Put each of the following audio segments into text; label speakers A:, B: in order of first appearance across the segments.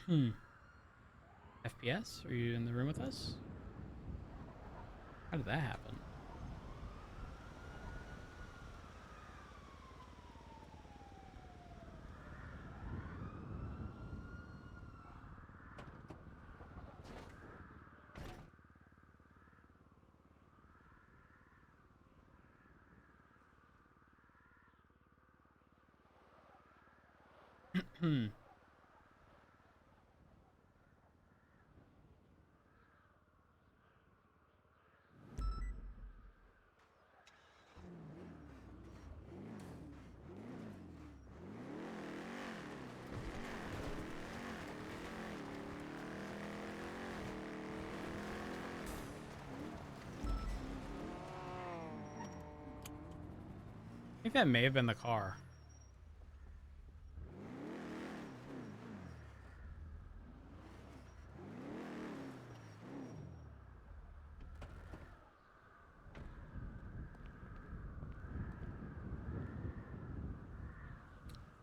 A: FPS, are you in the room with us? How did that happen? I think that may have been the car.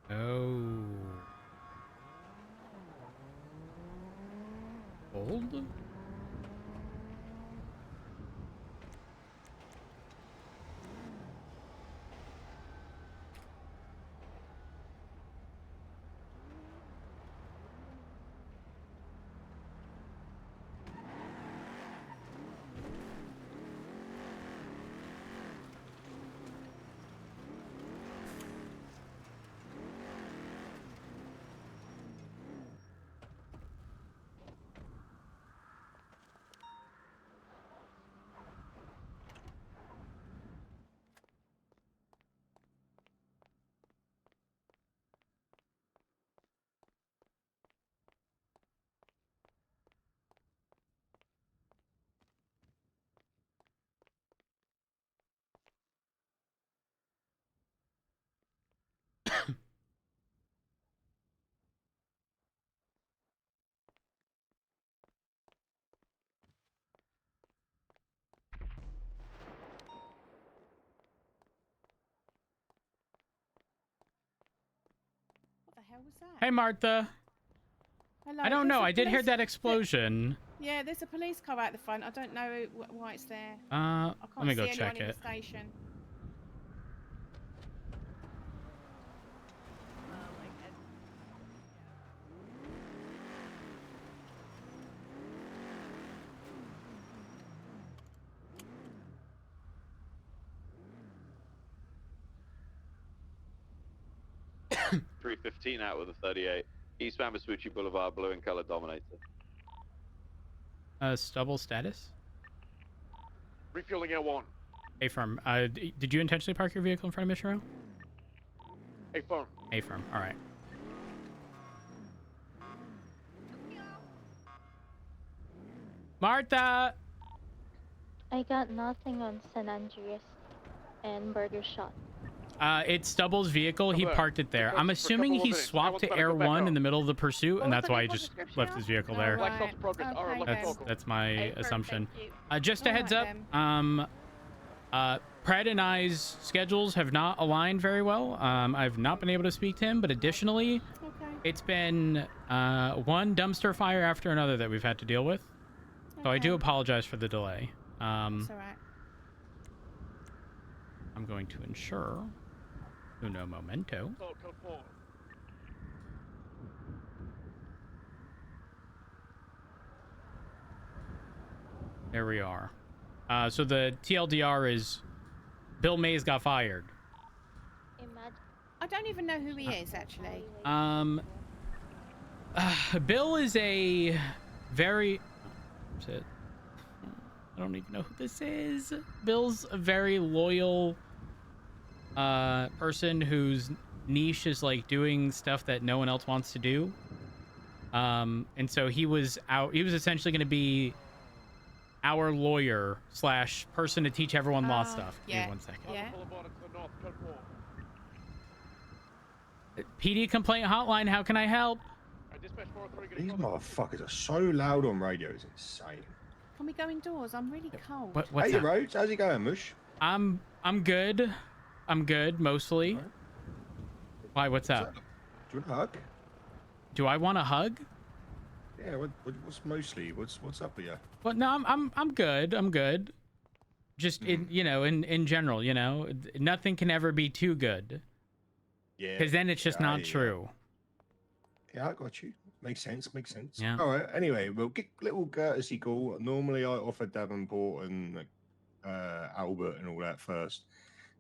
A: Oh. Old?
B: What the hell was that?
A: Hey, Martha.
B: Hello,
A: I don't know. I did hear that explosion.
B: Yeah, there's a police car out the front. I don't know why it's there.
A: Let me go
B: I can't see anyone
A: check
B: in the
A: it.
B: station.
C: .315 out with a 38. Eastbound Vespucci Boulevard, blue in color, Dominator.
A: Stubble status?
C: Refueling L1.
A: A-firm. Did you intentionally park your vehicle in front of Mission Row?
C: A-firm.
A: A-firm. All right. Martha!
D: I got nothing on San Andreas and Burger Shot.
A: It's Stubble's vehicle. He parked it there. I'm assuming he swapped to Air 1 in the middle of the pursuit, and that's why he just left his vehicle there.
B: Right. Okay,
A: That's my assumption.
B: then.
A: Just a heads up, Pred and I's schedules have not aligned very well. I've not been able to speak to him, but additionally, it's been one dumpster fire after another that we've had to deal with. So I do apologize for the delay.
B: It's all right.
A: I'm going to ensure uno momento. There we are. So the TLDR is Bill Mays got fired.
B: I don't even know who he is, actually.
A: Bill is a very... Shit. I don't even know who this is. Bill's a very loyal person whose niche is like doing stuff that no one else wants to do. And so he was essentially going to be our lawyer slash person to teach everyone law stuff.
B: Yeah.
A: Give me 1 second.
B: Yeah.
A: PD complaint hotline, how can I help?
E: These motherfuckers are so loud on radio, it's insane.
B: Can we go indoors? I'm really cold.
A: What's
E: hey,
A: up?
E: Rhodes, how's it going, Mush?
A: I'm good. I'm good, mostly. Right. Why, what's up?
E: Do you want a hug?
A: Do I want a hug?
E: Yeah, what's up with you?
A: Well, no, I'm good. I'm good. Just in in general, nothing can ever be too good
E: Yeah.
A: because then it's just
E: yeah,
A: not true.
E: Yeah, I got you. Makes sense. Makes sense.
A: Yeah.
E: All right. Anyway, we'll get little courtesy call. Normally, I offer Davenport and Albert and all that first,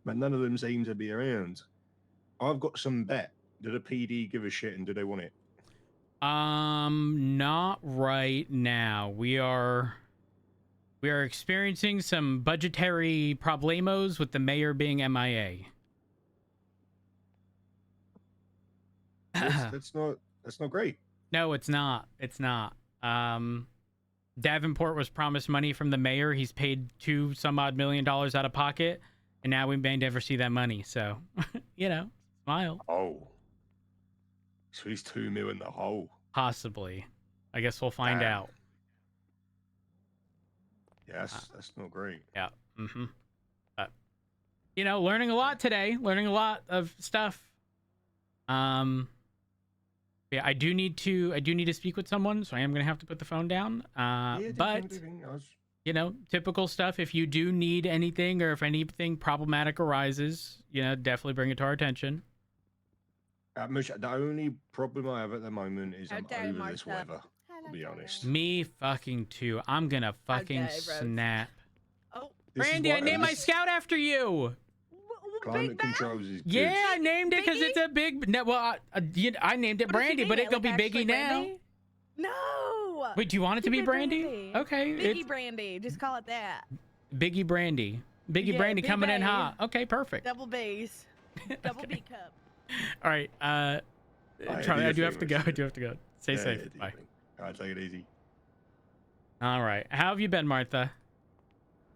E: but none of them seem to be around. I've got some bet. Do the PD give a shit and do they want it?
A: Not right now. We are experiencing some budgetary problemos with the mayor being MIA.
E: That's not great.
A: No, it's not. It's not. Davenport was promised money from the mayor. He's paid $2 some odd million out of pocket, and now we may never see that money. So, smile.
E: Oh, so he's 2 mil in the hole.
A: Possibly. I guess we'll find
E: Damn.
A: out.
E: Yeah, that's not great.
A: Yeah. Mm-hmm. But, learning a lot today. Learning a lot of stuff. Yeah, I do need to speak with someone, so I am gonna have to put the phone down. But typical stuff. If you do need anything, or if anything problematic arises, definitely bring it to our attention.
E: The only problem I have at the moment is I'm
B: dare
E: over this
B: Martha.
E: weather. To be honest.
A: Me fucking too. I'm gonna fucking
B: dare, Rose.
A: snap.
B: Oh,
E: This is
A: Brandy,
E: what-
A: I named my
E: this-
A: scout after you.
E: Climate
B: Big Mac?
E: controls is good.
A: Yeah, I named it because
B: Biggie?
A: it's a big. No, well, I named it
B: What did you
A: Brandy,
B: name
A: but
B: it?
A: it's gonna be
B: Like,
A: Biggie
B: actually
A: now.
B: Brandy? No.
A: Wait, do you want it to be
B: Keep it
A: Brandy?
B: Brandy.
A: Okay,
B: Biggie
A: it's
B: Brandy. Just call it that.
A: Biggie Brandy. Biggie
B: Yeah,
A: Brandy
B: Big
A: coming in
B: Babe.
A: hot. Okay, perfect.
B: Double B's. Double
A: Okay.
B: B cup.
A: All right, Charlie, I do have to go. I do have to go. Stay safe. Bye.
E: All right, take it easy.
A: All right, how have you been, Martha?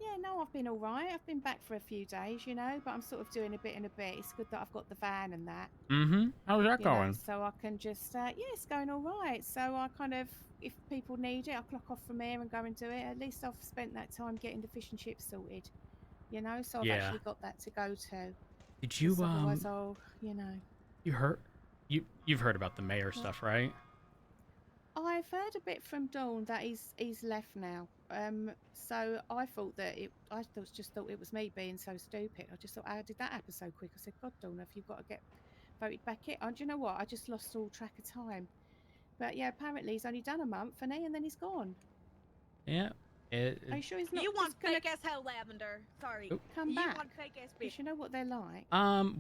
B: Yeah, no, I've been all right. I've been back for a few days, but I'm sort of doing a bit and a bit. It's good that I've got the van and that.
A: Mm-hmm. How's that
B: you know,
A: going?
B: so I can just, it's going all right. So I kind of, if people need it, I clock off from here and go and do it. At least I've spent that time getting the fish and chips sorted, so I've
A: Yeah.
B: actually got that to go to.
A: Did you
B: 'Cause otherwise I'll,
A: you've heard about the mayor stuff, right?
B: I've heard a bit from Dawn that he's left now. So I thought that just thought it was me being so stupid. I just thought, how did that happen so quick? I said, God, Dawn, have you got to get voted back in? Oh, do you know what? I just lost all track of time. But yeah, apparently he's only done a month, and then he's gone.
A: Yeah.
B: Are you sure he's not
F: You want
B: just gonna
F: fake ass hell, Lavender. Sorry.
A: Oop.
B: come
F: You
B: back?
F: want fake ass bitch.
B: Because you know what they're like.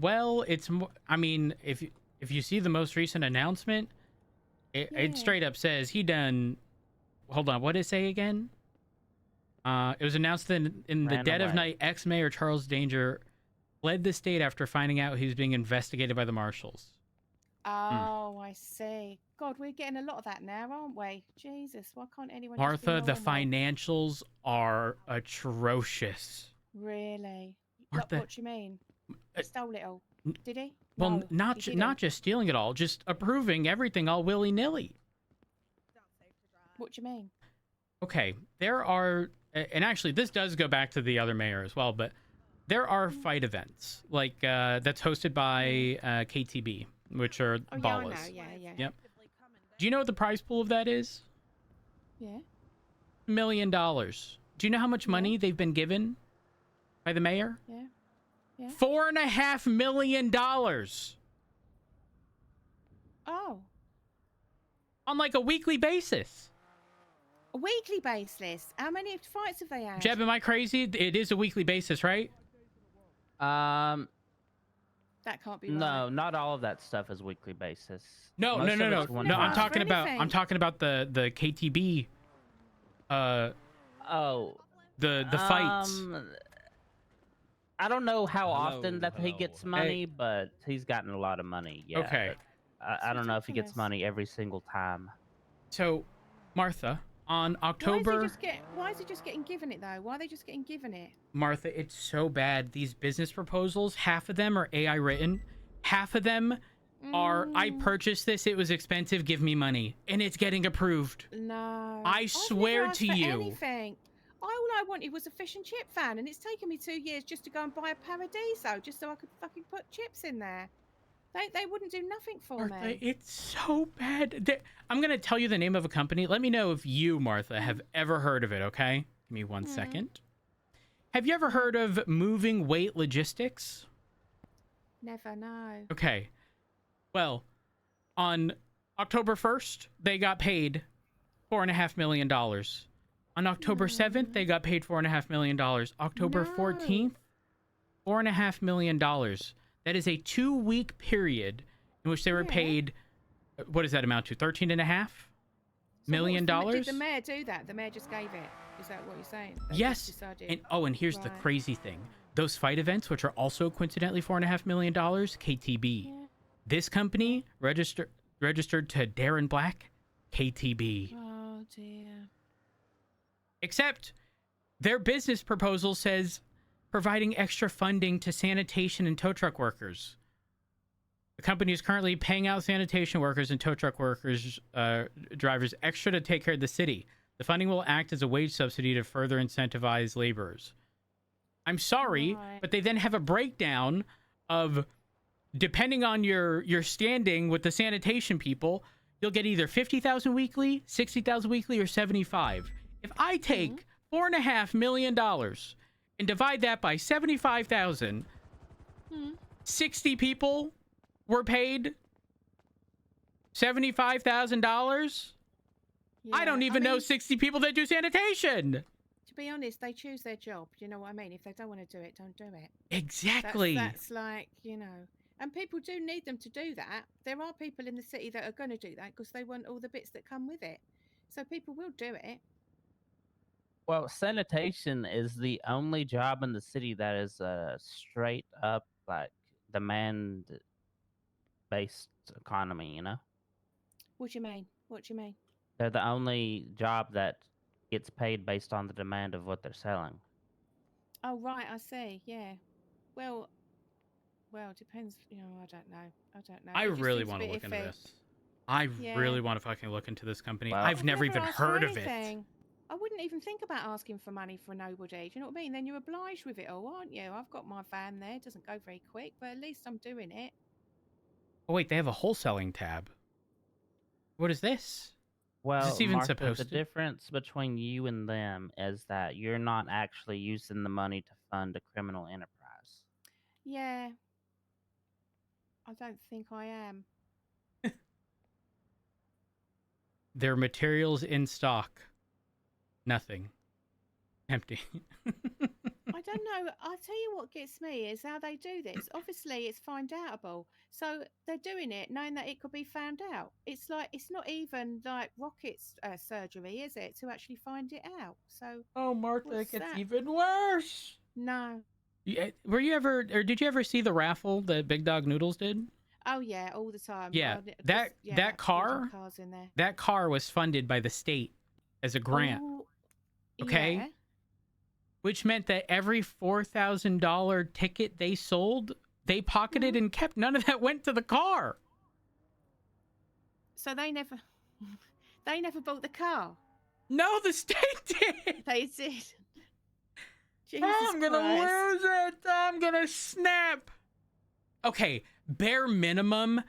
A: Well, it's I mean, if you see the most recent announcement, it
B: Yeah.
A: straight up says he done. Hold on, what did it say again? It was announced that in the
G: Ran
A: dead of
G: away.
A: night, ex-mayor Charles Danger fled the state after finding out he was being investigated by the marshals.
B: Oh, I see. God, we're getting a lot of that now, aren't we? Jesus, why can't anyone just be
A: Martha, the
B: normal?
A: financials are atrocious.
B: Really?
A: Martha,
B: What do you mean? He stole it all. Did he?
A: well,
B: No,
A: not
B: he
A: ju-
B: didn't.
A: not just stealing it all, just approving everything all willy-nilly.
B: What do you mean?
A: Okay, there are, and actually this does go back to the other mayor as well, but there are fight events like that's hosted by KTB, which are
B: Oh,
A: ballas.
B: yeah, I know. Yeah.
A: Yep. Do you know what the prize pool of that is?
B: Yeah.
A: $1 million. Do you know how much money they've been given by the mayor?
B: Yeah. Yeah.
A: $4.5 million
B: Oh,
A: on like a weekly basis.
B: a weekly basis. How many fights have they had?
A: Jeb, am I crazy? It is a weekly basis, right?
B: That can't be right.
G: No, not all of that stuff is weekly basis.
A: No.
G: Most of it's
B: No,
G: one
A: No,
G: time.
A: I'm talking about
B: anything.
A: the KTB
G: Oh,
A: the fights.
G: I don't know how
H: Hello,
G: often that he
H: hello.
G: gets money, but he's gotten a lot of money. Yeah.
A: Okay.
G: but I don't know if he gets
B: ridiculous.
G: money every single time.
A: So, Martha, on
B: Why
A: October
B: is he just getting given it though? Why are they just getting given it?
A: Martha, it's so bad. These business proposals, half of them are AI written. Half of them are I purchased this, it was expensive, give me money. And it's getting approved.
B: No.
A: I
B: I've
A: swear
B: never asked
A: to
B: for
A: you.
B: Anything. All I wanted was a fish and chip fan, and it's taken me 2 years just to go and buy a Paradiso just so I could fucking put chips in there. They wouldn't do nothing for
A: Martha,
B: me.
A: it's so bad. I'm going to tell you the name of a company. Let me know if you, Martha, have ever heard of it, okay? Give me 1 second. Have you ever heard of Moving Weight Logistics?
B: Never know.
A: Okay. Well, on October 1st, they got paid $4.5 million. On October 7th, they got paid $4.5 million. October 14th, $4.5 million. That is a 2-week period in which they were paid. What does that amount to? $13.5 million?
B: Did the mayor do that? The mayor just gave it. Is that what you're saying? They just
A: Yes.
B: decided-
A: And here's the crazy thing. Those fight events, which are also coincidentally $4.5 million, KTB.
B: Yeah.
A: This company registered to Darren Black, KTB.
B: Oh dear.
A: Except their business proposal says providing extra funding to sanitation and tow truck workers. The company is currently paying out sanitation workers and tow truck workers, drivers extra to take care of the city. The funding will act as a wage subsidy to further incentivize laborers. I'm sorry, but they then have a breakdown of, depending on your standing with the sanitation people, you'll get either 50,000 weekly, 60,000 weekly, or 75. If I take $4.5 million and divide that by 75,000, 60 people were paid $75,000. I don't even know 60 people that do sanitation.
B: To be honest, they choose their job. You know what I mean? If they don't want to do it, don't do it.
A: Exactly.
B: That's like, and people do need them to do that. There are people in the city that are going to do that because they want all the bits that come with it. So people will do it.
G: Well, sanitation is the only job in the city that is a straight up like demand based economy, you know?
B: What do you mean? What do you mean?
G: They're the only job that gets paid based on the demand of what they're selling.
B: Oh, right. I see. Yeah. Well, it depends. I don't know.
A: I
B: It just
A: really
B: seems a
A: want to
B: bit
A: look into
B: iffy.
A: this. I
B: Yeah.
A: really want to fucking look into this company.
G: Well,
A: I've never even
B: asked for
A: heard of it.
B: anything. I wouldn't even think about asking for money for nobody. Do you know what I mean? Then you're obliged with it all, aren't you? I've got my van there. It doesn't go very quick, but at least I'm doing it.
A: Oh, wait, they have a wholesaling tab. What is this?
G: Well,
A: Is this even
G: Martha,
A: supposed
G: the
A: to?
G: difference between you and them is that you're not actually using the money to fund a criminal enterprise.
B: Yeah. I don't think I am.
A: Their materials in stock. Nothing. Empty.
B: I don't know. I'll tell you what gets me is how they do this. Obviously, it's find outable. So they're doing it knowing that it could be found out. It's like, it's not even like rockets surgery, is it, to actually find it out? So.
A: Oh, Martha,
B: What's
A: it gets
B: that?
A: even worse.
B: No.
A: Were you ever, or did you ever see the raffle that Big Dog Noodles did?
B: Oh yeah, all the time.
A: Yeah,
B: Oh,
A: that
B: all
A: car,
B: the cars in there.
A: that car was funded by the state as a grant.
B: Oh,
A: Okay.
B: yeah.
A: Which meant that every $4,000 ticket they sold, they pocketed and kept. None of that went to the car.
B: So they never bought the car.
A: No, the state did.
B: They did. Jesus
A: I'm gonna
B: Christ.
A: lose it. I'm gonna snap. Okay, bare minimum.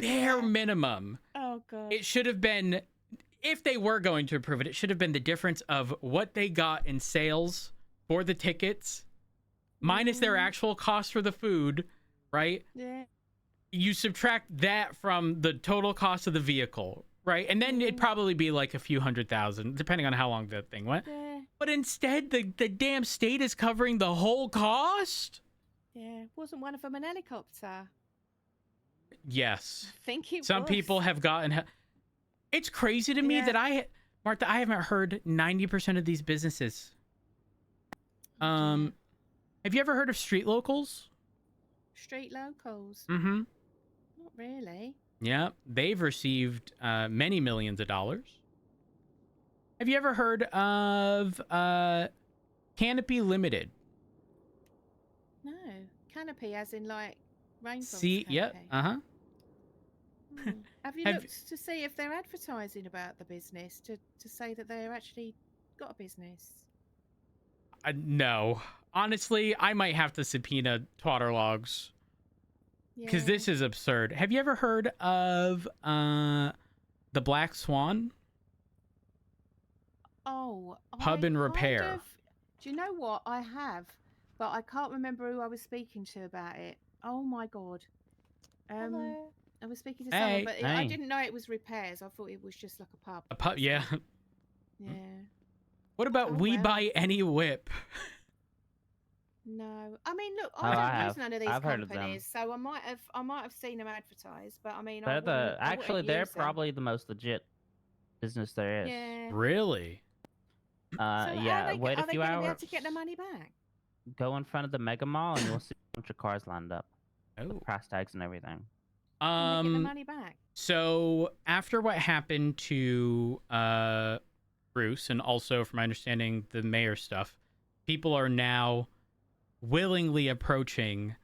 B: Oh god.
A: It should have been, if they were going to approve it, it should have been the difference of what they got in sales for the tickets minus their actual cost for the food, right?
B: Yeah.
A: You subtract that from the total cost of the vehicle, right? And then it'd probably be like a few $100,000, depending on how long that thing went.
B: Yeah.
A: But instead, the damn state is covering the whole cost?
B: Yeah. Wasn't one of them an helicopter?
A: Yes.
B: I think it
A: Some
B: was.
A: people have gotten... It's crazy to me
B: Yeah.
A: that Martha, I haven't heard 90% of these businesses. Have you ever heard of street locals?
B: Street locals.
A: Mm-hmm.
B: Not really.
A: Yeah, they've received many millions of dollars. Have you ever heard of Canopy Limited?
B: No. Canopy as in like rainforest
A: See, yep,
B: canopy.
A: uh-huh.
B: Have you looked to see if they're advertising about the business to say that they're actually got a business?
A: No. Honestly, I might have to subpoena Twatterlogs. because
B: Yeah.
A: this is absurd. Have you ever heard of the Black Swan?
B: Oh,
A: Pub and
B: I
A: repair.
B: kind of. Do you know what? I have, but I can't remember who I was speaking to about it. Oh my god.
D: Hello.
B: I was speaking to someone,
A: Hey.
B: but I
G: Hey.
B: didn't know it was repairs. I thought it was just like a pub.
A: A pub, yeah.
B: Yeah.
A: What about
B: Oh,
A: We
B: wow.
A: Buy Any Whip?
B: No, I mean, look,
G: Oh,
B: I
G: I
B: don't
G: have.
B: use none of these
G: I've heard of them.
B: companies, so I might have seen them advertised, but I mean,
G: They're the
B: I
G: actually
B: wouldn't
G: they're
B: use them.
G: probably the most legit business there is.
B: Yeah.
A: Really?
B: So
G: Yeah. Wait a
B: are they
G: few
B: going to be able
G: hours.
B: to get the money back?
G: Go in front of the mega mall and you'll see a bunch of cars lined up,
A: Oh.
G: price tags and everything.
B: Can they get the money back?
A: So after what happened to Bruce, and also from my understanding the mayor stuff, people are now willingly approaching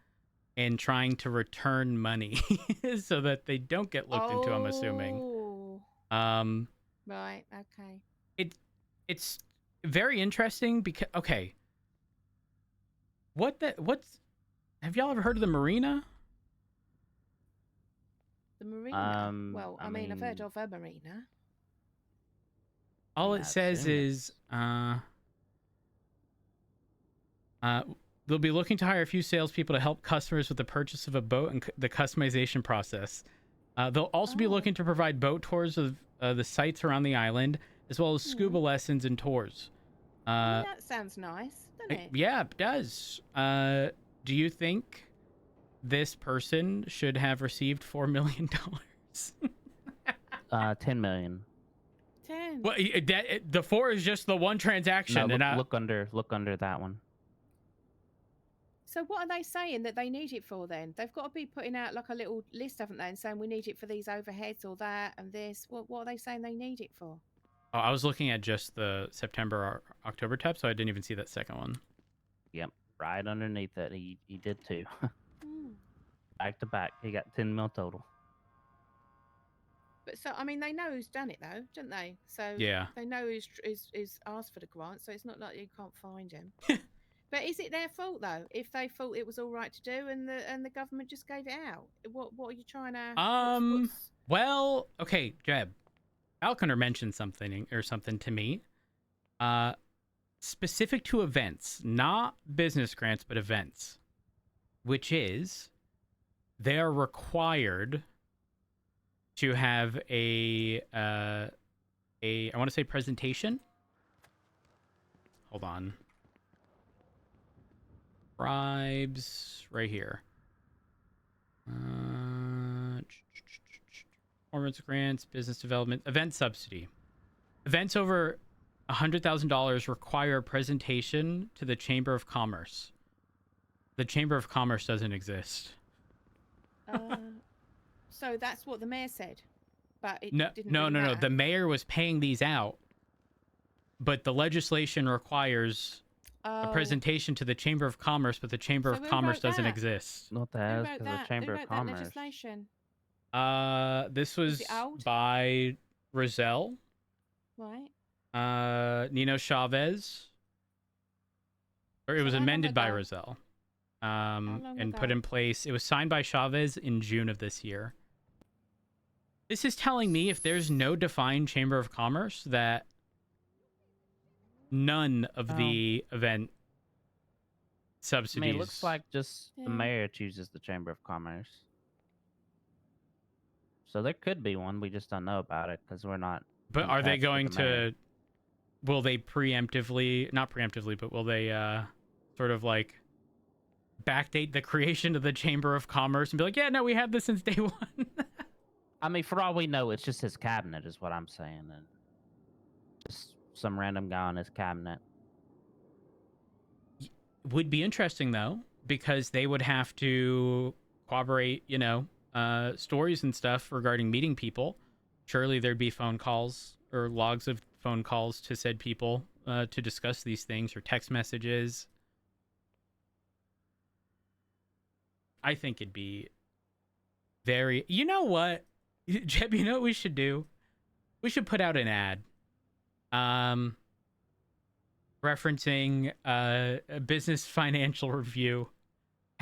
A: and trying to return money so that they don't get looked into, I'm assuming.
B: Oh, right. Okay.
A: It's very interesting because what's have y'all ever heard of the marina?
B: The marina. Well,
G: I
B: I mean, I've heard
G: mean-
B: of a marina.
A: All
G: Yeah,
A: it says
G: assume
A: is they'll be looking to hire a few salespeople to help customers with the purchase of a boat and the customization process. They'll also be
B: Oh.
A: looking to provide boat tours of the sites around the island, as well as scuba lessons and tours.
B: I mean, that sounds nice, doesn't it?
A: Yeah, it does. Do you think this person should have received $4 million?
G: 10 million.
B: 10.
A: Well, the 4 is just the one transaction.
G: No,
A: and
G: look under that one.
B: So what are they saying that they need it for then? They've got to be putting out like a little list, haven't they, and saying we need it for these overheads or that and this. What are they saying they need it for?
A: Oh, I was looking at just the September or October tab, so I didn't even see that second one.
G: Yep, right underneath it. He did too.
B: Hmm.
G: Back to back, he got 10 mil total.
B: But so I mean, they know who's done it though, don't they? So
A: Yeah.
B: they know who's asked for the grant. So it's not like you can't find him. But is it their fault though? If they thought it was all right to do and the government just gave it out, what are you trying to?
A: Well, okay, Jeb. Falconer mentioned something to me. Specific to events, not business grants, but events, which is they are required to have a I want to say presentation. Hold on. Bribes right here. Performance grants, business development, event subsidy. Events over $100,000 require a presentation to the Chamber of Commerce. The Chamber of Commerce doesn't exist.
B: So that's what the mayor said, but it
A: No,
B: didn't.
A: no,
B: really
A: no, no.
B: matter.
A: The mayor was paying these out, but the legislation requires a
B: Oh.
A: presentation to the Chamber of Commerce, but the Chamber
B: So
A: of
B: who
A: Commerce
B: wrote
A: doesn't
B: that?
A: exist.
G: What the
B: Who
G: hell?
B: wrote
G: Because the
B: that?
G: Chamber
B: Who
G: of
B: wrote that
G: Commerce.
B: legislation?
A: This was
B: it old?
A: by Roselle,
B: Right.
A: Nino Chavez, or it
B: So
A: was
B: how long
A: amended by
B: ago?
A: Roselle,
B: long
A: and put
B: ago?
A: in place. It was signed by Chavez in June of this year. This is telling me if there's no defined Chamber of Commerce, that none of the event
G: I
A: subsidies.
G: mean, it looks like just the
B: Yeah.
G: mayor chooses the Chamber of Commerce. So there could be one. We just don't know about it because we're not.
A: But are they
G: attached to
A: going
G: the mayor.
A: to? Will they preemptively? Not preemptively, but will they sort of like backdate the creation of the Chamber of Commerce and be like, yeah, no, we had this since day one.
G: I mean, for all we know, it's just his cabinet, is what I'm saying, and just some random guy on his cabinet.
A: Would be interesting though, because they would have to corroborate, stories and stuff regarding meeting people. Surely there'd be phone calls or logs of phone calls to said people to discuss these things, or text messages. I think it'd be very. You know what, Jeb? You know what we should do? We should put out an ad, referencing a business financial review.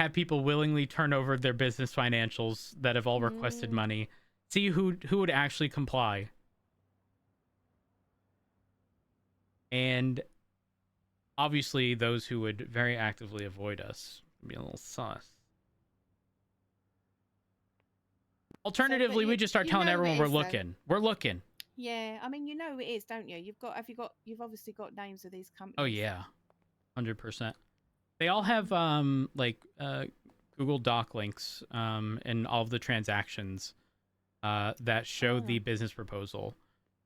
A: have people willingly turn over their business financials that have all requested money. See who would actually comply. And obviously those who would very actively avoid us would be a little sus. Alternatively, we just start telling everyone we're looking. We're looking.
B: Yeah, I mean, you know it is, don't you? You've obviously got names of these companies.
A: Oh yeah, 100%. They all have like Google Doc links and all of the transactions that show the business proposal,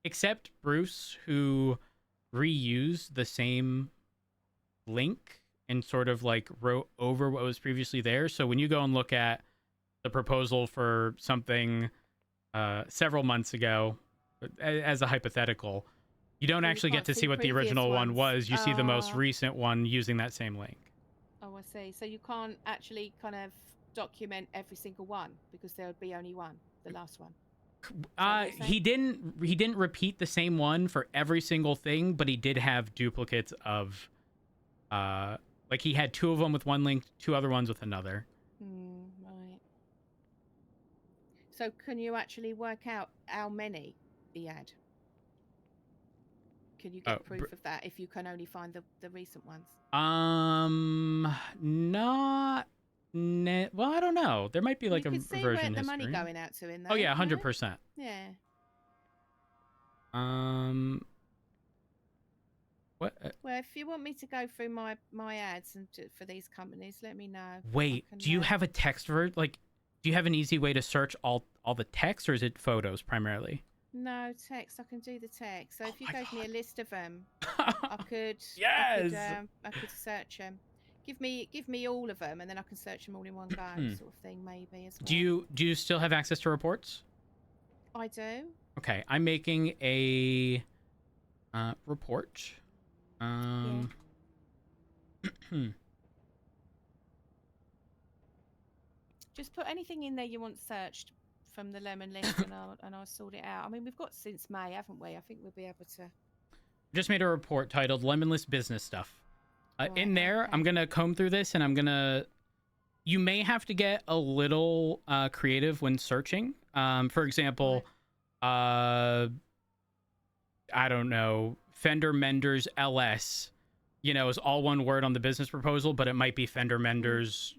A: except Bruce, who reused the same link and sort of like wrote over what was previously there. So when you go and look at the proposal for something several months ago, as a hypothetical, you don't actually get to see what the original one was. You see the most recent one using that same link.
B: Oh, I see. So you can't actually kind of document every single one because there would be only one, the last one.
A: He didn't repeat the same one for every single thing, but he did have duplicates of like he had 2 of them with one link, 2 other ones with another.
B: Right. So can you actually work out how many he had? Can you get proof of that if you can only find the recent ones?
A: Well, I don't know. There might be like
B: you
A: a
B: could see
A: version
B: where the
A: history.
B: money going out to in there.
A: Oh yeah, 100%.
B: Yeah.
A: What?
B: Well, if you want me to go through my ads and for these companies, let me know.
A: Wait, do you have a text version? Like, do you have an easy way to search all the text, or is it photos primarily?
B: No, text. I can do the text. So if you gave me a list of them, I could.
A: Yes.
B: I could search them. Give me all of them, and then I can search them all in one go, sort of thing, maybe as well.
A: Do you still have access to reports?
B: I do.
A: Okay, I'm making a report.
B: Just put anything in there you want searched from the lemon list, and I'll sort it out. I mean, we've got since May, haven't we? I think we'll be able to.
A: Just made a report titled "Lemon List Business Stuff." In there, I'm gonna comb through this, and I'm gonna. You may have to get a little creative when searching. For example, I don't know, Fender Menders LS. Is all one word on the business proposal, but it might be Fender Menders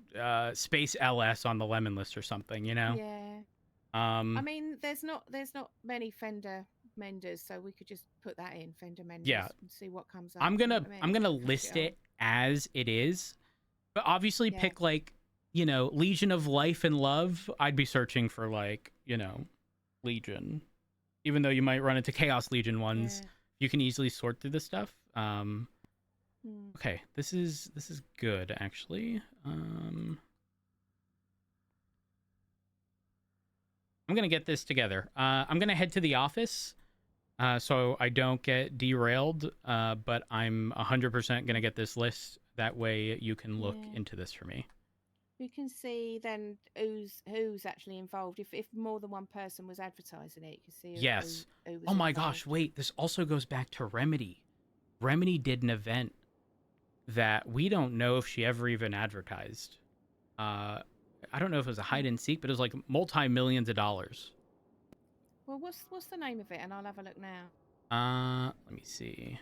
A: space LS on the lemon list or something.
B: Yeah.
A: I
B: mean, there's not many Fender Menders, so we could just put that in Fender Menders.
A: Yeah.
B: And see what comes up.
A: I'm gonna list it as it is, but obviously pick like Legion of Life and Love. I'd be searching for like Legion, even though you might run into Chaos Legion ones. You can easily sort through this stuff. Okay, this is good actually. I'm gonna get this together. I'm gonna head to the office so I don't get derailed. But I'm 100% gonna get this list. That way you can look into this for me.
B: We can see then who's actually involved. If more than one person was advertising it, you can see.
A: Yes.
B: Who was
A: oh my
B: involved.
A: gosh! Wait, this also goes back to Remedy. Remedy did an event that we don't know if she ever even advertised. I don't know if it was a hide and seek, but it was like multi-millions of dollars.
B: Well, what's the name of it? And I'll have a look now.
A: Let me see.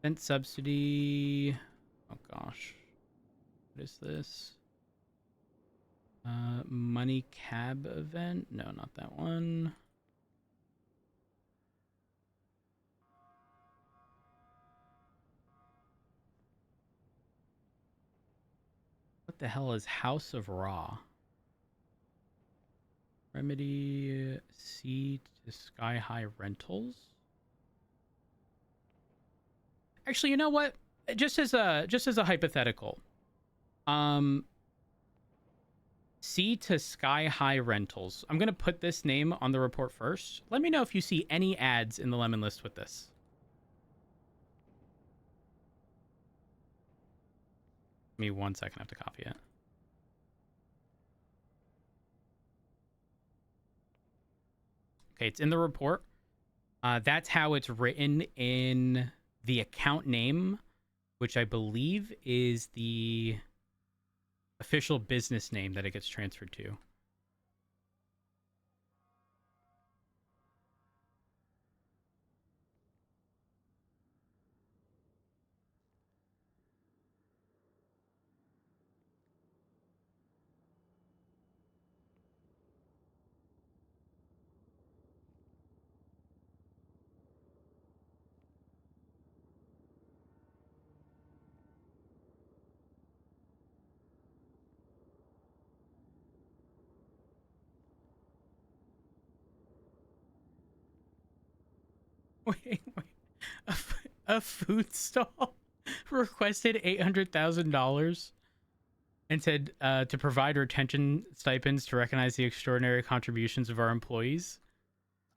A: Event subsidy. Oh gosh. What is this? Money cab event? No, not that one. What the hell is House of Raw? Remedy Sea to Sky High Rentals? Actually, you know what? Just as a hypothetical. Sea to Sky High Rentals. I'm going to put this name on the report first. Let me know if you see any ads in the lemon list with this. Give me 1 second. I have to copy it. Okay, it's in the report. That's how it's written in the account name, which I believe is the official business name that it gets transferred to. Wait. A food stall requested $800,000 and said to provide retention stipends to recognize the extraordinary contributions of our employees.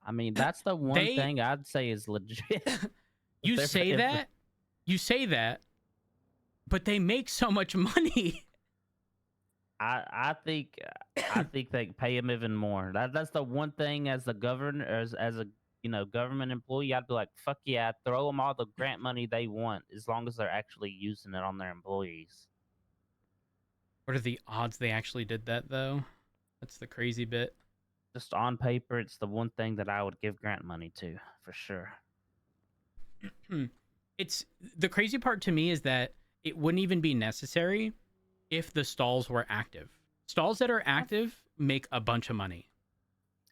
G: I mean, that's the one
A: They-
G: thing I'd say is legit.
A: You
G: If-
A: say
G: if-
A: that, but they make so much money.
G: I think they pay him even more. That's the one thing as the governor, as a government employee, I'd be like, fuck yeah, throw them all the grant money they want as long as they're actually using it on their employees.
A: What are the odds they actually did that, though? That's the crazy bit.
G: Just on paper, it's the one thing that I would give grant money to for sure.
A: It's the crazy part to me is that it wouldn't even be necessary if the stalls were active. Stalls that are active make a bunch of money.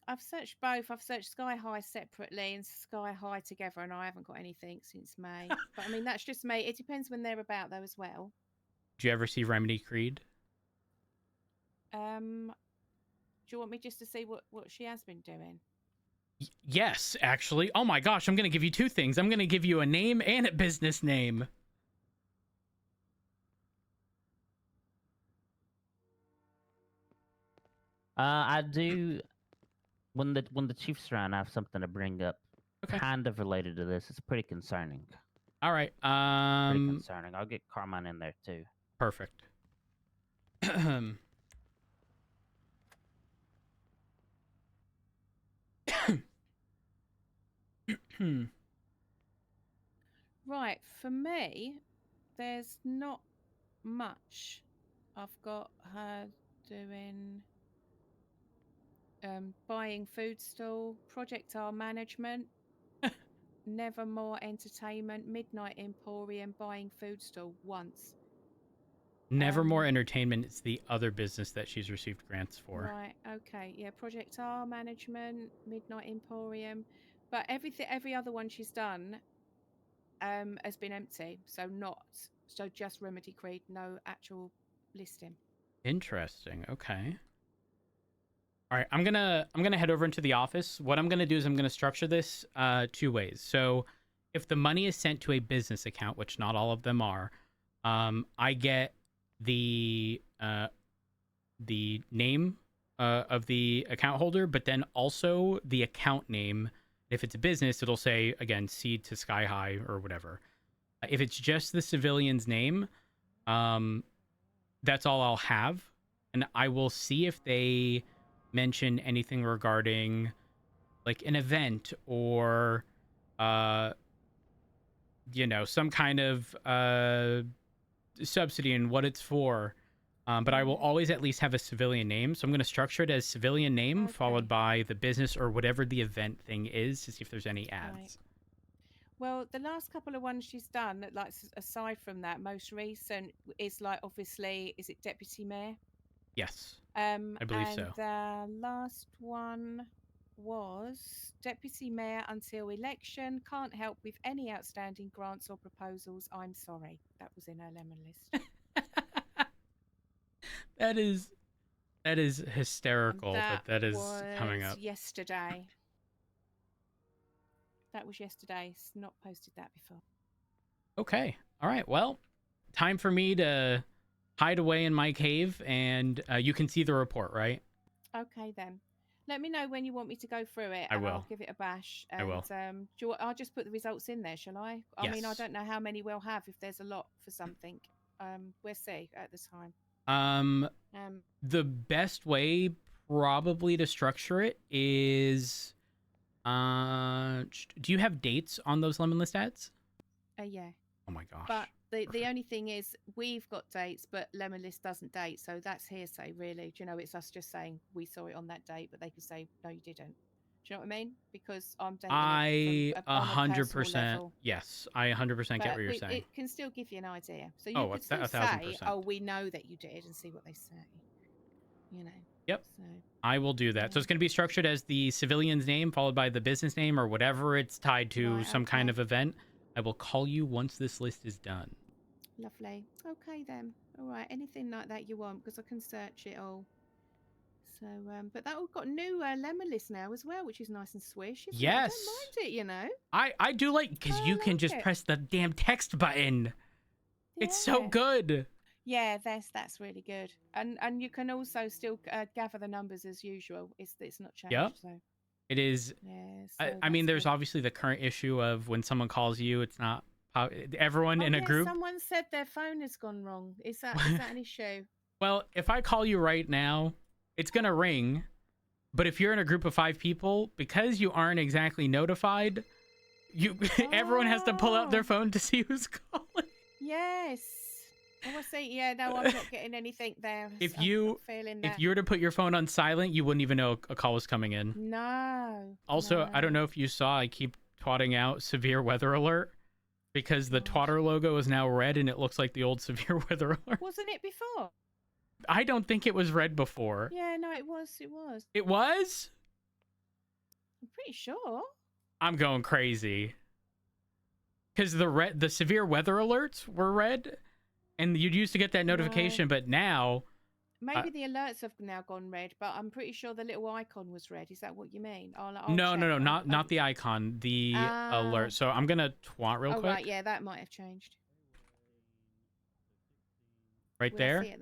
B: I've searched both. I've searched Sky High separately and Sky High together, and I haven't got anything since May. But I mean, that's just May. It depends when they're about, though, as well.
A: Did you ever see Remedy Creed?
B: Do you want me just to see what she has been doing?
A: Yes, actually. Oh my gosh, I'm going to give you two things. I'm going to give you a name and a business name.
G: I do. When the Chiefs run, I have something to bring up,
A: Okay.
G: kind of related to this. It's pretty concerning.
A: All right.
G: Pretty concerning. I'll get Carmine in there too.
A: Perfect.
B: Right, for me, there's not much. I've got her doing buying food stall, Project R management, Nevermore Entertainment, Midnight Emporium, buying food stall once.
A: Nevermore Entertainment is the other business that she's received grants for.
B: Right, okay. Yeah, Project R management, Midnight Emporium. But every other one she's done has been empty. So just Remedy Creed, no actual listing.
A: Interesting. Okay. All right, I'm gonna head over into the office. What I'm gonna do is I'm gonna structure this two ways. So, if the money is sent to a business account, which not all of them are, I get the name of the account holder, but then also the account name. If it's a business, it'll say again Seed to Sky High or whatever. If it's just the civilian's name, that's all I'll have, and I will see if they mention anything regarding like an event or some kind of subsidy and what it's for, but I will always at least have a civilian name, so I'm going to structure it as civilian name followed by the business or whatever the event thing is to see if there's any ads.
B: Right. Well, the last couple of ones she's done, like aside from that, most recent is like obviously, is it Deputy Mayor?
A: Yes, I believe
B: and
A: so.
B: The last one was Deputy Mayor until election. Can't help with any outstanding grants or proposals. I'm sorry. That was in her lemon list.
A: That is hysterical that is coming up.
B: Yesterday. That was yesterday. It's not posted that before.
A: Okay. All right. Well, time for me to hide away in my cave, and you can see the report, right?
B: Okay, then. Let me know when you want me to go through it.
A: I
B: and
A: will.
B: I'll give it a bash. And,
A: I will.
B: I'll just put the results in there, shall I? I mean, I
A: Yes.
B: don't know how many we'll have if there's a lot for something. We'll see at the time.
A: The best way probably to structure it is, do you have dates on those lemon list ads?
B: Yeah.
A: Oh my gosh.
B: But the
A: Perfect.
B: only thing is, we've got dates, but Lemon List doesn't date, so that's hearsay, really. Do you know? It's us just saying we saw it on that date, but they could say no, you didn't. Do you know what I mean? Because I'm dating it
A: I
B: from on a personal
A: 100%.
B: level.
A: Yes, I 100% get
B: But
A: what you're saying.
B: it can still give you an idea. So
A: Oh,
B: you could still
A: 1,000%.
B: say, "Oh, we know that you did," and see what they say. You know.
A: Yep.
B: So
A: I will do that. So
B: yeah.
A: it's going to be structured as the civilian's name followed by the business name or whatever it's tied to
B: Right,
A: some kind
B: okay.
A: of event. I will call you once this list is done.
B: Lovely. Okay then. All right. Anything like that you want, because I can search it all. So, but that all got new lemon list now as well, which is nice and swish, isn't it? I
A: Yes.
B: don't mind it, you know.
A: I do like, because
B: I
A: you can
B: like
A: just
B: it.
A: press the damn text button. It's so
B: Yeah.
A: good.
B: Yeah, that's really good. And you can also still gather the numbers as usual. It's not changed.
A: Yep.
B: So
A: It is.
B: yeah.
A: I mean,
B: that's
A: there's
B: good.
A: obviously the current issue of when someone calls you, it's not everyone
B: Oh,
A: in a
B: yeah,
A: group.
B: someone said their phone has gone wrong. Is that an issue?
A: Well, if I call you right now, it's gonna ring. But if you're in a group of 5 people, because you aren't exactly notified, everyone has to pull out their
B: Oh.
A: phone to see who's calling.
B: Yes. Oh, I see. Yeah, no, I'm not getting anything there.
A: If
B: I'm
A: you
B: not feeling that.
A: if you were to put your phone on silent, you wouldn't even know a call was coming in.
B: No.
A: Also, I don't
B: no.
A: know if you saw, I keep twatting out severe weather alert because the
B: Gosh.
A: twatter logo is now red and it looks like the old severe weather alert.
B: Wasn't it before?
A: I don't think it was red before.
B: Yeah, no, it was. It was.
A: It was?
B: I'm pretty sure.
A: I'm going crazy. Because the severe weather alerts were red, and you'd used to get that notification, but now
B: Maybe the alerts have now gone red, but I'm pretty sure the little icon was red. Is that what you mean? I'll
A: no,
B: check.
A: no, no, not the icon, the alert. So I'm gonna twat real
B: Oh,
A: quick.
B: right, yeah, that might have changed.
A: Right
B: Will
A: there.
B: I see it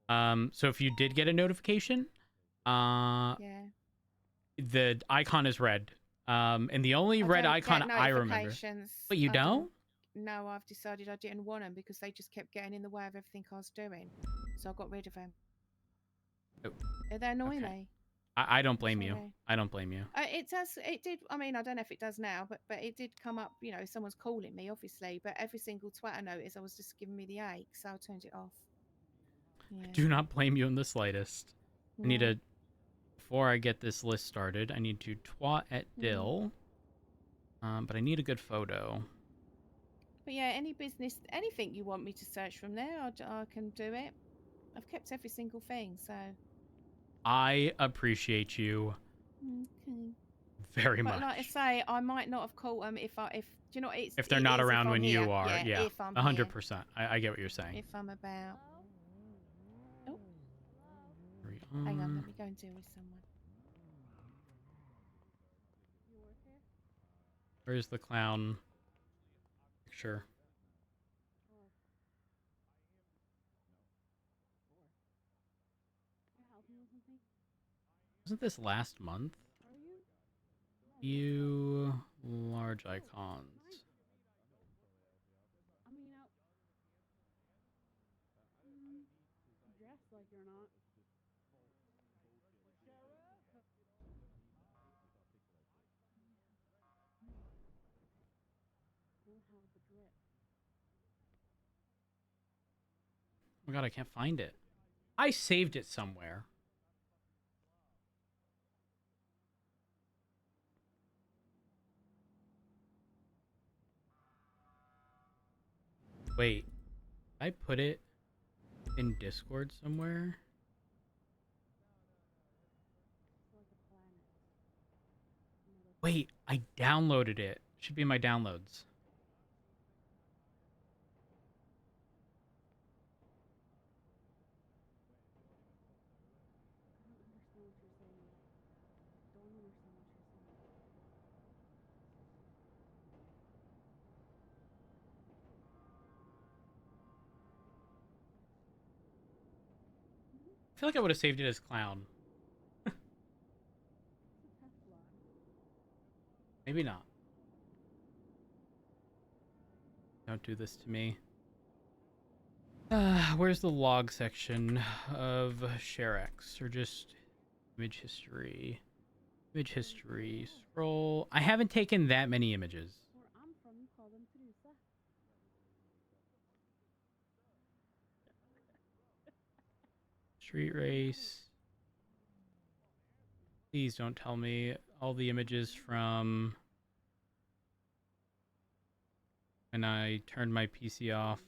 B: though?
A: So if you did get a notification,
B: Yeah.
A: the icon is red. And the only
B: I
A: red
B: don't
A: icon
B: get
A: I remember.
B: notifications.
A: But you
B: I
A: don't?
B: No, I've decided I didn't want them because they just kept getting in the way of everything I was doing. So I got rid of them.
A: Oh,
B: They annoy
A: okay.
B: me.
A: I don't blame you.
B: Sorry.
A: I don't blame you.
B: It does. It did. I mean, I don't know if it does now, but it did come up. You know, someone's calling me, obviously. But every single twat I noticed, I was just giving me the ache, so I turned it off. Yeah.
A: Do not blame you in the slightest. I need
B: No.
A: to, before I get this list started, I need to twat at Dill. But I need a good photo.
B: But yeah, any business, anything you want me to search from there, I can do it. I've kept every single thing, so.
A: I appreciate you
B: Okay.
A: very
B: But
A: much.
B: like I say, I might not have caught them if do you know what it's
A: If they're
B: it
A: not
B: is if
A: around
B: I'm
A: when
B: here.
A: you are, yeah,
B: If I'm
A: 100%. I get what you're saying.
B: here, if I'm about. Oh,
A: Hurry
B: hang on,
A: on.
B: let me go and deal with someone.
A: Where's the clown picture? Wasn't this last month? View large icons. Oh my god, I can't find it. I saved it somewhere. Wait, I put it in Discord somewhere? Wait, I downloaded it. Should be in my downloads. I feel like I would have saved it as clown. Maybe not. Don't do this to me. Where's the log section of ShareX? Or just image history? Image history. Scroll. I haven't taken that many images. street race. Please don't tell me all the images from when I turned my PC off.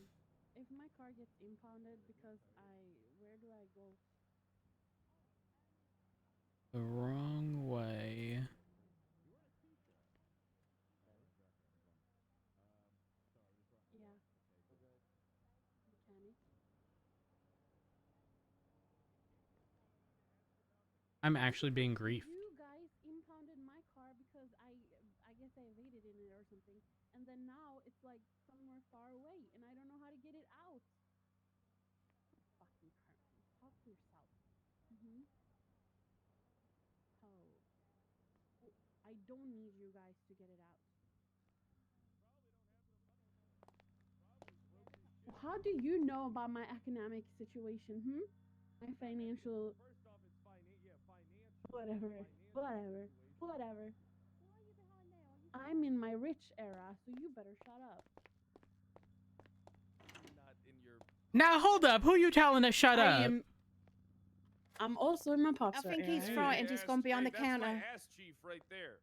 H: If my car gets impounded because where do I go?
A: The wrong way.
H: Yeah. Mechanic.
A: I'm actually being griefed.
H: You guys impounded my car because I guess I evaded in it or something, and then now it's like somewhere far away, and I don't know how to get it out. Fucking Curvy, talk to yourself. Oh, I don't need you guys to get it out. How do you know about my economic situation? My financial. Whatever. I'm in my rich era, so you better shut up.
A: Now hold up. Who you telling to shut up?
H: I'm also in my pop
B: I
H: star
B: think he's
H: era.
B: frightened. He's gone behind the
I: That's
B: counter.
I: my ass chief right there.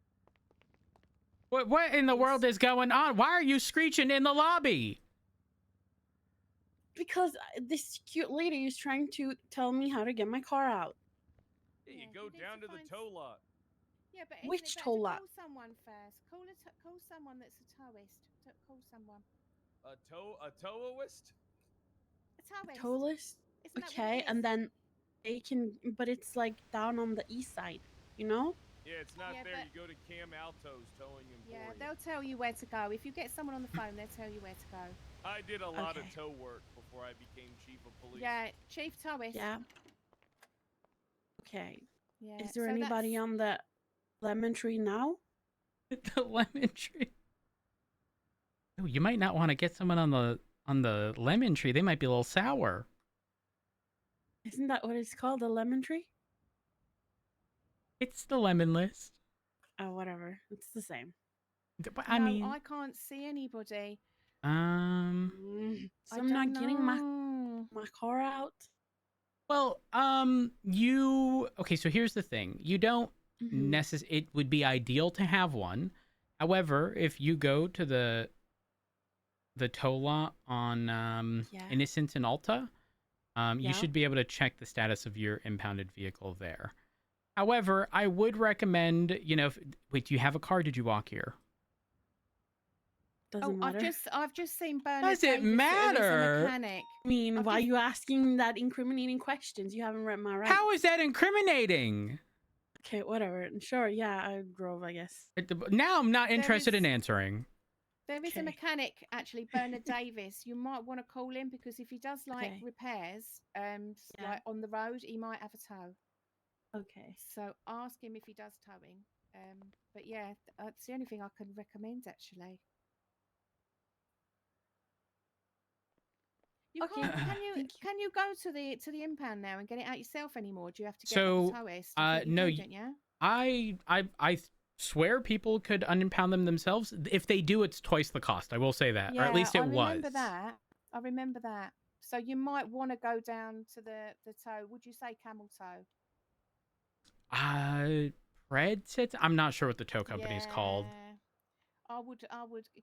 A: What in the world is going on? Why are you screeching in the lobby?
H: Because this cute lady is trying to tell me how to get my car out.
I: Yeah, you
B: Yeah,
I: go
B: you need
I: down
B: to
I: to the
B: find
I: tow lot.
B: Yeah, but
H: Which
B: isn't it better
H: toll
B: to
H: lot?
B: call someone first? Call someone that's a towist. Call someone.
I: A towist?
B: A towist.
H: Tow list?
B: Isn't that what
H: Okay,
B: it is?
H: and then they can, but it's like down on the east side, you know?
I: Yeah, it's not
B: Yeah,
I: there.
B: but-
I: You go to Cam Alto's towing
B: Yeah,
I: emporium.
B: they'll tell you where to go. If you get someone on the phone, they'll tell you where to go.
I: I did a lot of
H: Okay.
I: tow work before I became chief of police.
B: Yeah, Chief Towist.
H: Yeah. Okay.
B: Yeah.
H: Is there
B: so
H: anybody
B: that's-
H: on the lemon tree now?
A: The lemon tree. Oh, you might not want to get someone on the lemon tree. They might be a little sour.
H: Isn't that what it's called, the lemon tree?
A: It's the lemon list.
H: Oh, whatever. It's the same.
A: I
B: no,
A: mean,
B: I can't see anybody.
H: So
B: I
H: I'm not
B: don't
H: getting
B: know.
H: my car out.
A: well, okay, so here's the thing. You don't it would be ideal to have one. However, if you go to the tow lot on
H: Yeah.
A: Innocence and Alta, you
H: Yeah.
A: should be able to check the status of your impounded vehicle there. However, I would recommend, wait, do you have a car? Did you walk here?
H: Doesn't matter.
B: I've just seen Bernard.
A: Does it
B: Davis, who is a
A: matter?
B: mechanic.
H: I mean,
B: I've
H: why are
B: just-
H: you asking that incriminating questions? You haven't read my rights.
A: How is that incriminating?
H: Okay, whatever. Sure, yeah, I drove, I guess.
A: Now I'm not
B: There
A: interested in
B: is-
A: answering.
B: There is a
H: Okay.
B: mechanic, actually, Bernard Davis. You might want to call him because if he does like
H: Okay.
B: repairs,
H: Yeah.
B: like on the road, he might have a tow.
H: Okay.
B: So ask him if he does towing. But yeah, that's the only thing I can recommend actually. You
H: Okay,
B: can't,
H: thank you.
B: can you go to the impound now and get it out yourself anymore? Do you have to get
A: So,
B: a towist? I think you
A: no,
B: do, don't you?
A: I swear people could unimpound them themselves. If they do, it's twice the cost. I will say that, or at least it
B: I remember
A: was.
B: that. I remember that. So you might want to go down to the tow. Would you say camel toe?
A: Fred sits. I'm not sure what the tow company's called.
B: Yeah. I would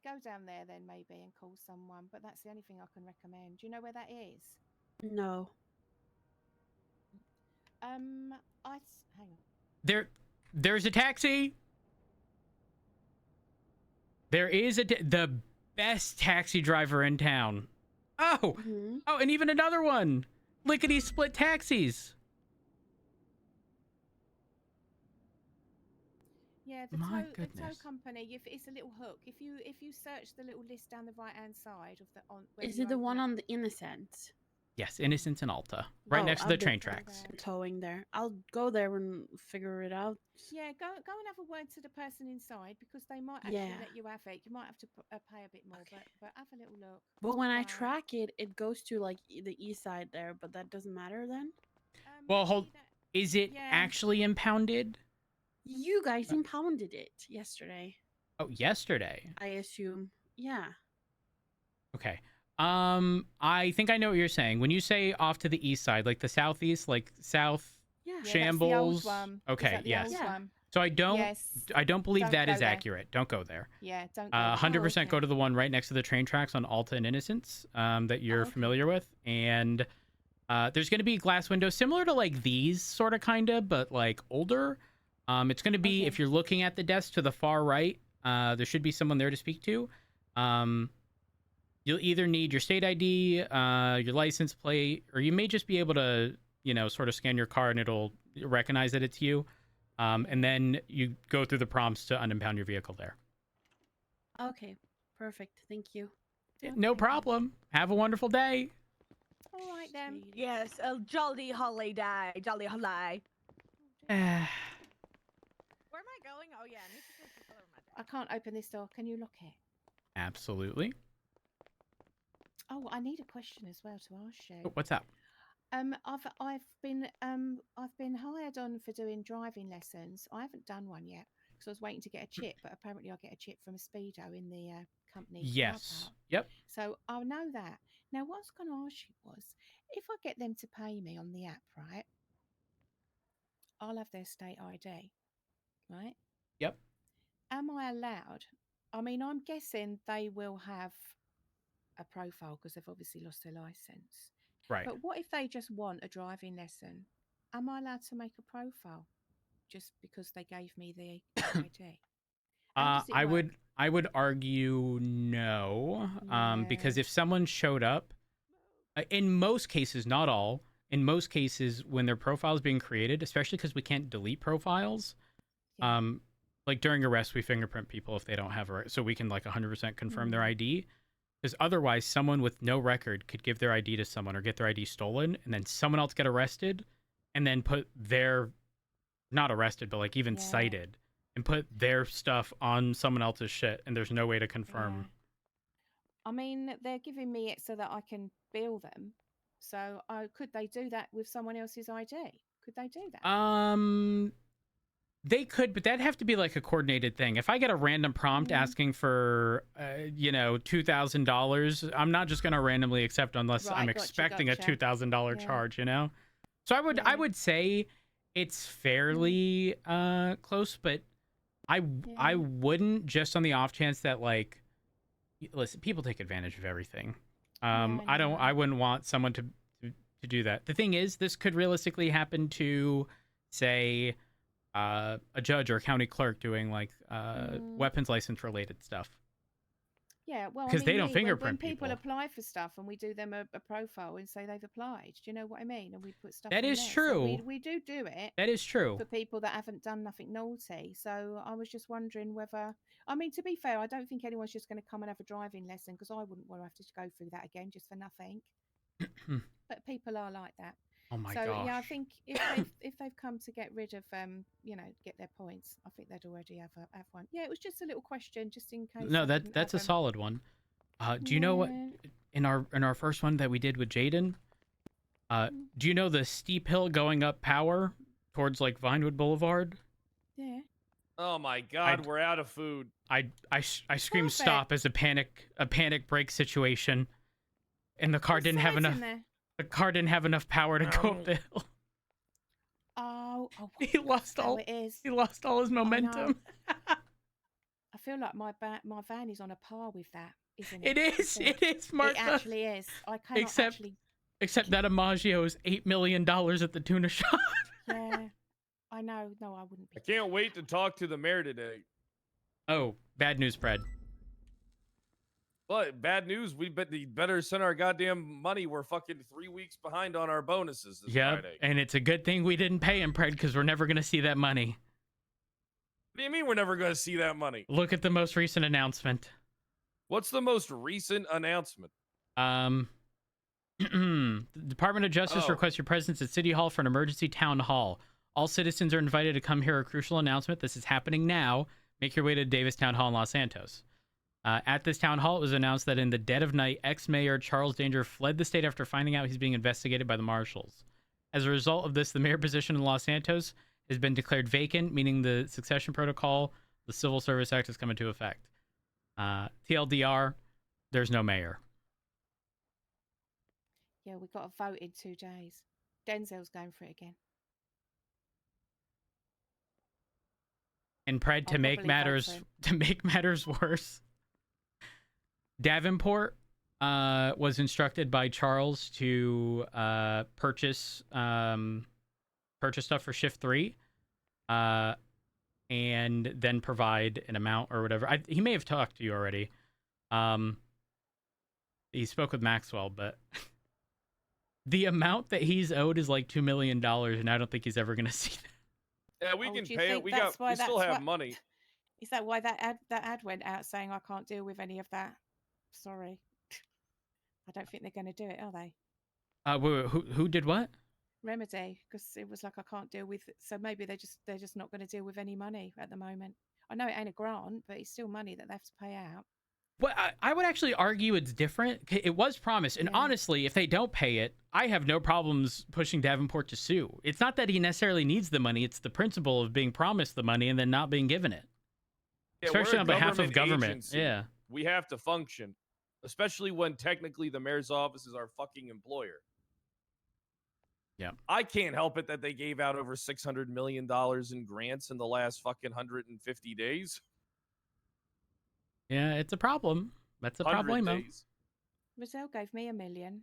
B: go down there then maybe and call someone, but that's the only thing I can recommend. Do you know where that is?
H: No.
B: Hang on.
A: There's a taxi. There is the best taxi driver in town. Oh, and even another one. Lickety split taxis.
B: Yeah, the
A: My
B: tow
A: goodness.
B: company. It's a little hook. If you search the little list down the right hand side of the on.
H: Is it the one on the Innocent?
A: Yes, Innocence and Alta, right
H: Oh,
A: next to
H: I've
A: the
H: been
A: train
B: there.
A: tracks.
H: Towing there. I'll go there and figure it out.
B: Yeah, go and have a word to the person inside because they might actually
H: Yeah.
B: let you have it. You might have to pay a bit more,
H: Okay.
B: but have a little look.
H: But when I
B: Right.
H: track it, it goes to like the east side there, but that doesn't matter then?
A: Well,
B: maybe
A: hold.
B: that-
A: Is it
B: Yeah.
A: actually impounded?
H: You guys impounded it yesterday,
A: Oh, yesterday.
H: I assume. Yeah.
A: Okay. I think I know what you're saying. When you say off to the east side, like the southeast, like south
H: Yeah.
B: Yeah,
A: shambles.
B: that's the old one.
A: Okay,
B: Is that the
A: yes.
B: old
H: Yeah.
B: one?
A: So I don't
B: Yes.
A: believe
B: Don't
A: that
B: go
A: is
B: there.
A: accurate. Don't go there.
B: Yeah, don't go.
A: 100% go
H: okay.
A: to the one right next to the train tracks on Alta and Innocence that you're
B: okay.
A: familiar with. And there's going to be glass windows similar to like these, sort of, kind of, but like older. It's going to be,
B: Okay.
A: if you're looking at the desk to the far right, there should be someone there to speak to. You'll either need your state ID, your license plate, or you may just be able to, sort of scan your car and it'll recognize that it's you. And then you go through the prompts to unimpound your vehicle there.
H: Okay. Perfect. Thank you.
A: No
B: Okay.
A: problem. Have a wonderful day.
B: All right then.
H: Sweet.
F: Yes, a jolly holiday. Jolly holiday.
A: Eh,
F: Where am I going? Oh, yeah. I need to change the color of my
B: I
F: desk.
B: can't open this door. Can you lock it?
A: Absolutely.
B: Oh, I need a question as well to ask you.
A: Oh, what's up?
B: I've been hired on for doing driving lessons. I haven't done one yet because I was waiting to get a chip, but apparently I get a chip from a speedo in the company car
A: Yes.
B: park.
A: Yep.
B: So I'll know that. Now, what I was going to ask you was, if I get them to pay me on the app, right? I'll have their state ID, right?
A: Yep.
B: Am I allowed? I mean, I'm guessing they will have a profile because they've obviously lost their license.
A: Right.
B: But what if they just want a driving lesson? Am I allowed to make a profile just because they gave me the ID? How does it
A: I
B: work?
A: would argue no, because
B: Yeah.
A: if someone showed up, in most cases, not all, in most cases, when their profile is being created, especially because we can't delete profiles,
B: Yeah.
A: like during arrest, we fingerprint people if they don't have a, so we can like 100% confirm their
B: Mm.
A: ID. Because otherwise, someone with no record could give their ID to someone or get their ID stolen, and then someone else get arrested, and then put their, not arrested, but like even
B: Yeah.
A: cited, and put their stuff on someone else's shit, and there's no way to confirm.
B: Yeah. I mean, they're giving me it so that I can bill them. So could they do that with someone else's ID? Could they do that?
A: They could, but that'd have to be like a coordinated thing. If I get a random prompt asking for, $2,000, I'm not just gonna randomly accept unless I'm
B: Right, gotcha,
A: expecting a
B: gotcha.
A: $2,000
B: Yeah.
A: charge. So I
B: Yeah.
A: would say it's fairly close, but I
B: Yeah.
A: wouldn't, just on the off chance that, like, listen, people take advantage of everything.
B: I know.
A: I wouldn't want someone to do that. The thing is, this could realistically happen to, say, a judge or a county clerk doing like weapons license related stuff.
B: Yeah, well, I
A: Because they
B: mean,
A: don't
B: when
A: fingerprint
B: people
A: people.
B: apply for stuff and we do them a profile and say they've applied, do you know what I mean? And we put stuff
A: That
B: on
A: is
B: there. So
A: true.
B: we do it
A: That is true.
B: for people that haven't done nothing naughty. So I was just wondering whether, I mean, to be fair, I don't think anyone's just going to come and have a driving lesson because I wouldn't want to have to go through that again just for nothing. But people are like that.
A: Oh my
B: So
A: gosh.
B: yeah, I think if they've come to get rid of get their points, I think they'd already have one. Yeah, it was just a little question, just in case.
A: No,
B: I didn't
A: that's a
B: have 'em.
A: solid one. Do you know what,
B: Yeah.
A: in our first one that we did with Jaden? Do you know the steep hill going up Power towards like Vinewood Boulevard?
B: Yeah.
I: Oh my God, we're out of food.
A: I screamed
B: Perfect.
A: stop as a panic brake situation, and the car
B: What
A: didn't have
B: side's in
A: enough.
B: there?
A: The car didn't have enough power to go up the hill.
B: Oh,
A: He lost
B: oh,
A: all.
B: it is.
A: He lost all his momentum.
B: I feel like my van is on a par with that, isn't it?
A: It is. It is, Martha.
B: It actually is. I cannot
A: Except-
B: actually.
A: Except that Amaggio is $8 million at the tuna shop.
B: Yeah, I know. No, I wouldn't be.
I: I can't wait to talk to the mayor today.
A: Oh, bad news, Fred.
I: But bad news, we better send our goddamn money. We're fucking 3 weeks behind on our bonuses this
A: Yep,
I: Friday.
A: and it's a good thing we didn't pay him, Fred, because we're never gonna see that money.
I: What do you mean we're never going to see that money?
A: Look at the most recent announcement.
I: What's the most recent announcement?
A: The Department of Justice
I: Oh.
A: requests your presence at City Hall for an emergency town hall. All citizens are invited to come hear a crucial announcement. This is happening now. Make your way to Davis Town Hall in Los Santos. At this town hall, it was announced that in the dead of night, ex-mayor Charles Danger fled the state after finding out he's being investigated by the marshals. As a result of this, the mayor position in Los Santos has been declared vacant, meaning the succession protocol, the Civil Service Act, has come into effect. TLDR, there's no mayor.
B: Yeah, we got a vote in 2 days. Denzel's going for it again.
A: And Pred,
B: I'll
A: to make
B: probably vote for him.
A: matters worse, Davenport was instructed by Charles to purchase stuff for shift 3, and then provide an amount or whatever. He may have talked to you already. He spoke with Maxwell, but the amount that he's owed is like $2 million, and I don't think he's ever gonna see that.
I: Yeah, we
B: Oh,
I: can
B: do you
I: pay it.
B: think
I: We
B: that's why
I: still
B: that's
I: have
B: what-
I: money.
B: Is that why that ad went out saying I can't deal with any of that? Sorry. I don't think they're going to do it, are they?
A: Wait, who did what?
B: Remedy, because it was like I can't deal with it. So maybe they're just not going to deal with any money at the moment. I know it ain't a grant, but it's still money that they have to pay out.
A: Well, I would actually argue it's different. It was promised, and
B: Yeah.
A: honestly, if they don't pay it, I have no problems pushing Davenport to sue. It's not that he necessarily needs the money; it's the principle of being promised the money and then not being given it,
I: Yeah, we're
A: especially
I: a
A: on behalf of government.
I: agency.
A: Yeah.
I: We have to function, especially when technically the mayor's office is our fucking employer.
A: Yeah.
I: I can't help it that they gave out over $600 million in grants in the last fucking 150 days.
A: Yeah, it's a problem. That's a
I: 100
A: problemo.
I: days.
B: Roselle gave me $1 million.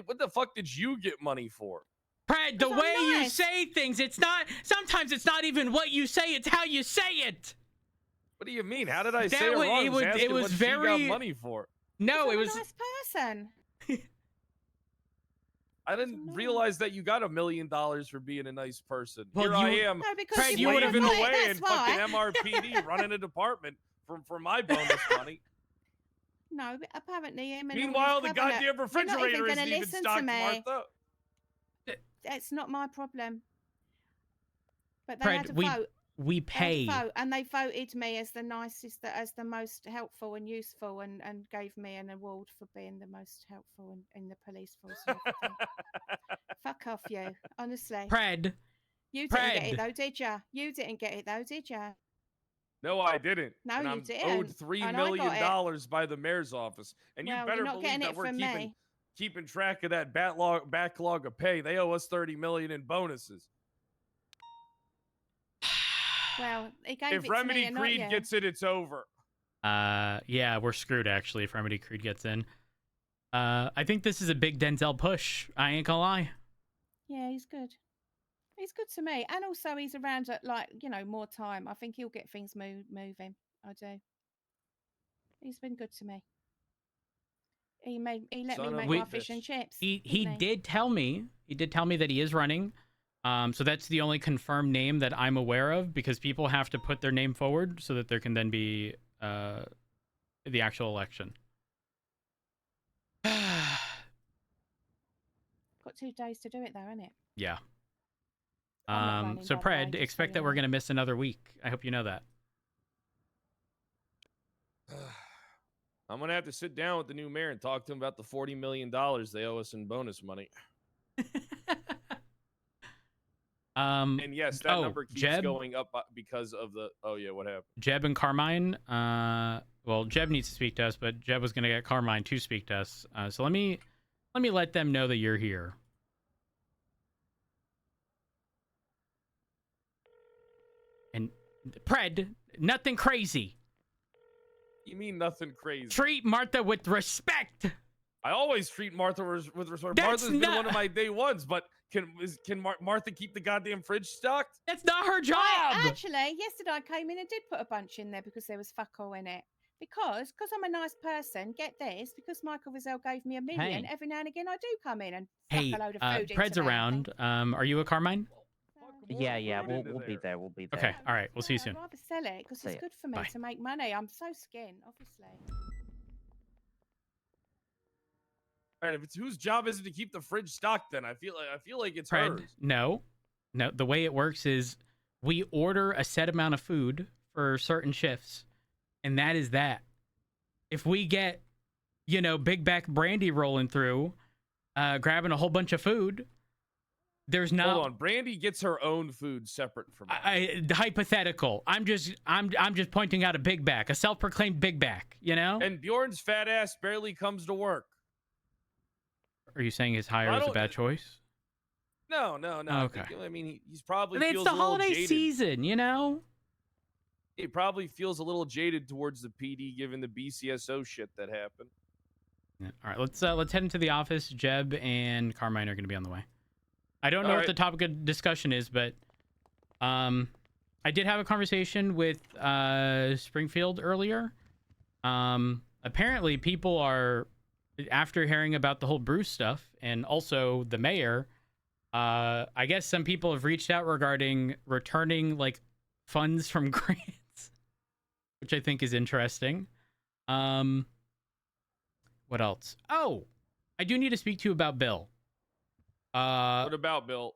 I: What the fuck did you get money for?
A: Pred, the
B: I'm
A: way you
B: nice.
A: say things, it's not. Sometimes it's not even what you say; it's how you say it.
I: What do you mean? How did I
A: That
I: say it
A: wa-
I: wrong?
A: it was-
I: Asking
A: it was
I: what she
A: very-
I: got money for.
A: No,
B: I'm
A: it was.
B: a nice person.
I: I didn't realize that you got $1 million for being a nice person.
A: Well,
I: Here I
A: you-
I: am,
B: No, because
A: Fred, you
I: slaving
A: would've-
I: away
B: that's
I: in
B: why.
I: fucking MRPD, running a department for my bonus money.
B: No, but apparently him and all
I: Meanwhile, the
B: his cabinet-
I: goddamn
B: You're not
I: refrigerator
B: even
I: isn't
B: gonna
I: even
B: listen
I: stocked,
B: to me.
I: Martha.
B: It's not my problem. But they
A: Fred,
B: had a
A: we
B: vote.
A: we
B: They had a
A: pay.
B: vote, and they voted me as the nicest, as the most helpful and useful, and gave me an award for being the most helpful in the police force. And everything. Fuck off, you. Honestly,
A: Pred,
B: you didn't get
A: Pred.
B: it though, did ya? You didn't get it though, did ya?
I: No, I didn't.
B: No,
I: and
B: you
I: I'm
B: didn't.
I: owed $3
B: And I got
I: million
B: it.
I: by the mayor's office, and
B: Well,
I: you
B: you're
I: better
B: not
I: believe
B: getting
I: that
B: it
I: we're
B: from me.
I: keeping track of that backlog of pay. They owe us $30 million in bonuses.
B: Well, he gave it
I: If
B: to me
I: Remedy
B: and not
I: Creed
B: you.
I: gets it, it's over.
A: Yeah, we're screwed actually if Remedy Creed gets in. I think this is a big Denzel push. I ain't gonna lie.
B: Yeah, he's good. He's good to me, and also he's around at more time. I think he'll get things moving. I do. He's been good to me. He let
I: Son
B: me
I: of
B: make
I: a
B: my fish and
I: bitch.
B: chips.
A: He
B: didn't
A: did tell me. He did tell me that he is running. So that's the only confirmed name that I'm aware of, because people have to put their name forward so that there can then be the actual election.
B: Got 2 days to do it, though, innit?
A: Yeah.
B: I'm not running,
A: So
B: by the way,
A: Pred,
B: just so
A: expect
B: you
A: that we're
B: know.
A: gonna miss another week. I hope you know that.
I: I'm gonna have to sit down with the new mayor and talk to him about the $40 million they owe us in bonus money. And yes, that number keeps
A: Jeb,
I: going up because of the. Oh yeah, what happened?
A: Jeb and Carmine. Well, Jeb needs to speak to us, but Jeb was gonna get Carmine to speak to us. So let me let them know that you're here. And Pred, nothing crazy.
I: You mean nothing crazy?
A: Treat Martha with respect.
I: I always treat Martha with respect.
A: That's
I: Martha's been
A: not-
I: one of my day ones, but can Martha keep the goddamn fridge stocked?
A: That's not her job.
B: Actually, yesterday I came in and did put a bunch in there because there was fuck all in it. Because I'm a nice person, get this, because Michael Rizal gave me $1 million,
G: Hey.
B: every now and again I do come in and fuck
A: Hey,
B: a load of food
A: Pred's
B: into there, I think.
A: around. Are you a Carmine?
G: Yeah,
I: Food
G: we'll
I: into
G: be
I: there.
G: there. We'll be there.
A: Okay, all right. We'll see you
B: I'd
A: soon.
B: rather sell it because
G: See
B: it's
G: ya.
B: good for me
A: Bye.
B: to make money. I'm so skinned, obviously.
I: All right, if it's whose job is it to keep the fridge stocked? Then I feel like it's
A: Pred,
I: hers.
A: no. The way it works is we order a set amount of food for certain shifts, and that is that. If we get, Big Back Brandy rolling through, grabbing a whole bunch of food, there's no.
I: Hold on, Brandy gets her own food separate from us.
A: Hypothetical. I'm just pointing out a Big Back, a self-proclaimed Big Back.
I: And Bjorn's fat ass barely comes to work.
A: Are you saying his hire
I: I
A: was a
I: don't-
A: bad choice?
I: No.
A: Okay.
I: I mean, he's probably
A: It's
I: feels
A: the
I: a little
A: holiday
I: jaded.
A: season, you know?
I: He probably feels a little jaded towards the PD given the BCSO shit that happened.
A: Yeah. All right, let's head into the office. Jeb and Carmine are going to be on the way. I don't know
I: All
A: what
I: right.
A: the topic of discussion is, but I did have a conversation with Springfield earlier. Apparently people are, after hearing about the whole Bruce stuff and also the mayor, I guess some people have reached out regarding returning like funds from grants, which I think is interesting. What else? Oh, I do need to speak to you about Bill.
I: What about Bill?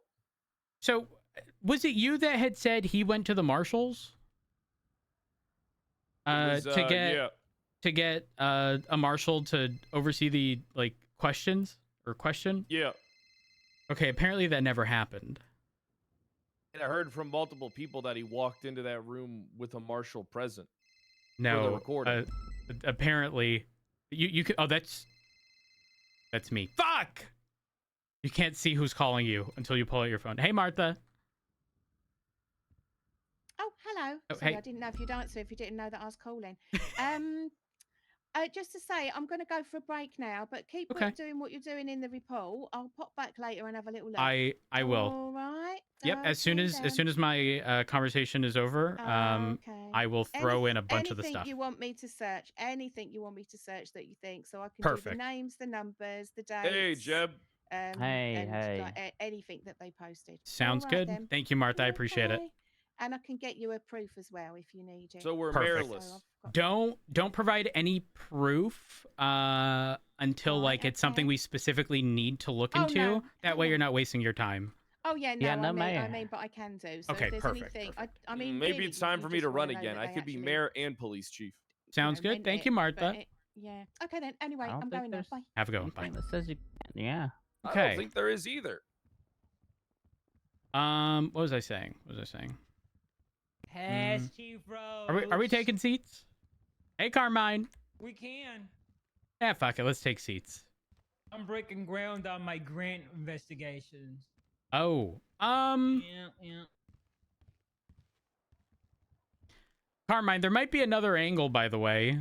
A: So was it you that had said he went to the marshals?
I: It was, yeah.
A: To get a marshal to oversee the like questions or question?
I: Yeah.
A: Okay, apparently that never happened.
I: And I heard from multiple people that he walked into that room with a marshal present.
A: No,
I: the recording.
A: Apparently, you could. Oh, that's me. Fuck! You can't see who's calling you until you pull out your phone. Hey, Martha.
B: Oh, hello.
A: Oh,
B: Sorry,
A: hey.
B: I didn't know if you'd answer if you didn't know that I was calling. Just to say, I'm going to go for a break now, but keep
A: Okay.
B: doing what you're doing in the report. I'll pop back later and have a little look.
A: I will.
B: All right.
A: Yep. As soon as my conversation is over,
B: Okay.
A: I will throw in a bunch of the
B: Anything
A: stuff.
B: you want me to search, anything you want me to search that you think, so I can
A: Perfect.
B: do the names, the numbers, the dates.
I: Hey, Jeb.
B: And like, anything that they posted.
A: Sounds
B: All right,
A: good.
B: then.
A: Thank you, Martha. I appreciate it.
B: Okay. And I can get you a proof as well if you need it.
I: So we're
A: Perfect.
I: mayorless.
A: Don't provide any proof until
B: Right,
A: like it's something
B: okay.
A: we specifically need to look
B: Oh,
A: into.
B: no.
A: That way you're not wasting your time.
B: Oh yeah, no,
G: Yeah, no
B: I
G: mayor.
B: mean, but I can do. So
A: Okay,
B: if there's
A: perfect,
B: anything,
A: perfect.
B: I mean,
I: Maybe
B: really,
I: it's time
B: you
I: for me
B: just
I: to
B: wanna
I: run
B: know
I: again.
B: that
I: I
B: they
I: could be
B: actually,
I: mayor and police chief.
A: Sounds good.
B: meant
A: Thank
B: it,
A: you,
B: but
A: Martha.
B: yeah. Okay then. Anyway,
G: I don't
B: I'm
G: think
B: going now.
G: there's
B: Bye.
A: Have a good one. Bye.
G: anything that says you can. Yeah.
I: I
A: Okay.
I: don't think there is either.
A: What was I saying?
J: Pass, Chief Rose.
A: Are we taking seats? Hey, Carmine.
J: We can.
A: Yeah, fuck it. Let's take seats.
J: I'm breaking ground on my grant investigations.
A: Oh,
J: Yeah.
A: Carmine, there might be another angle, by the way.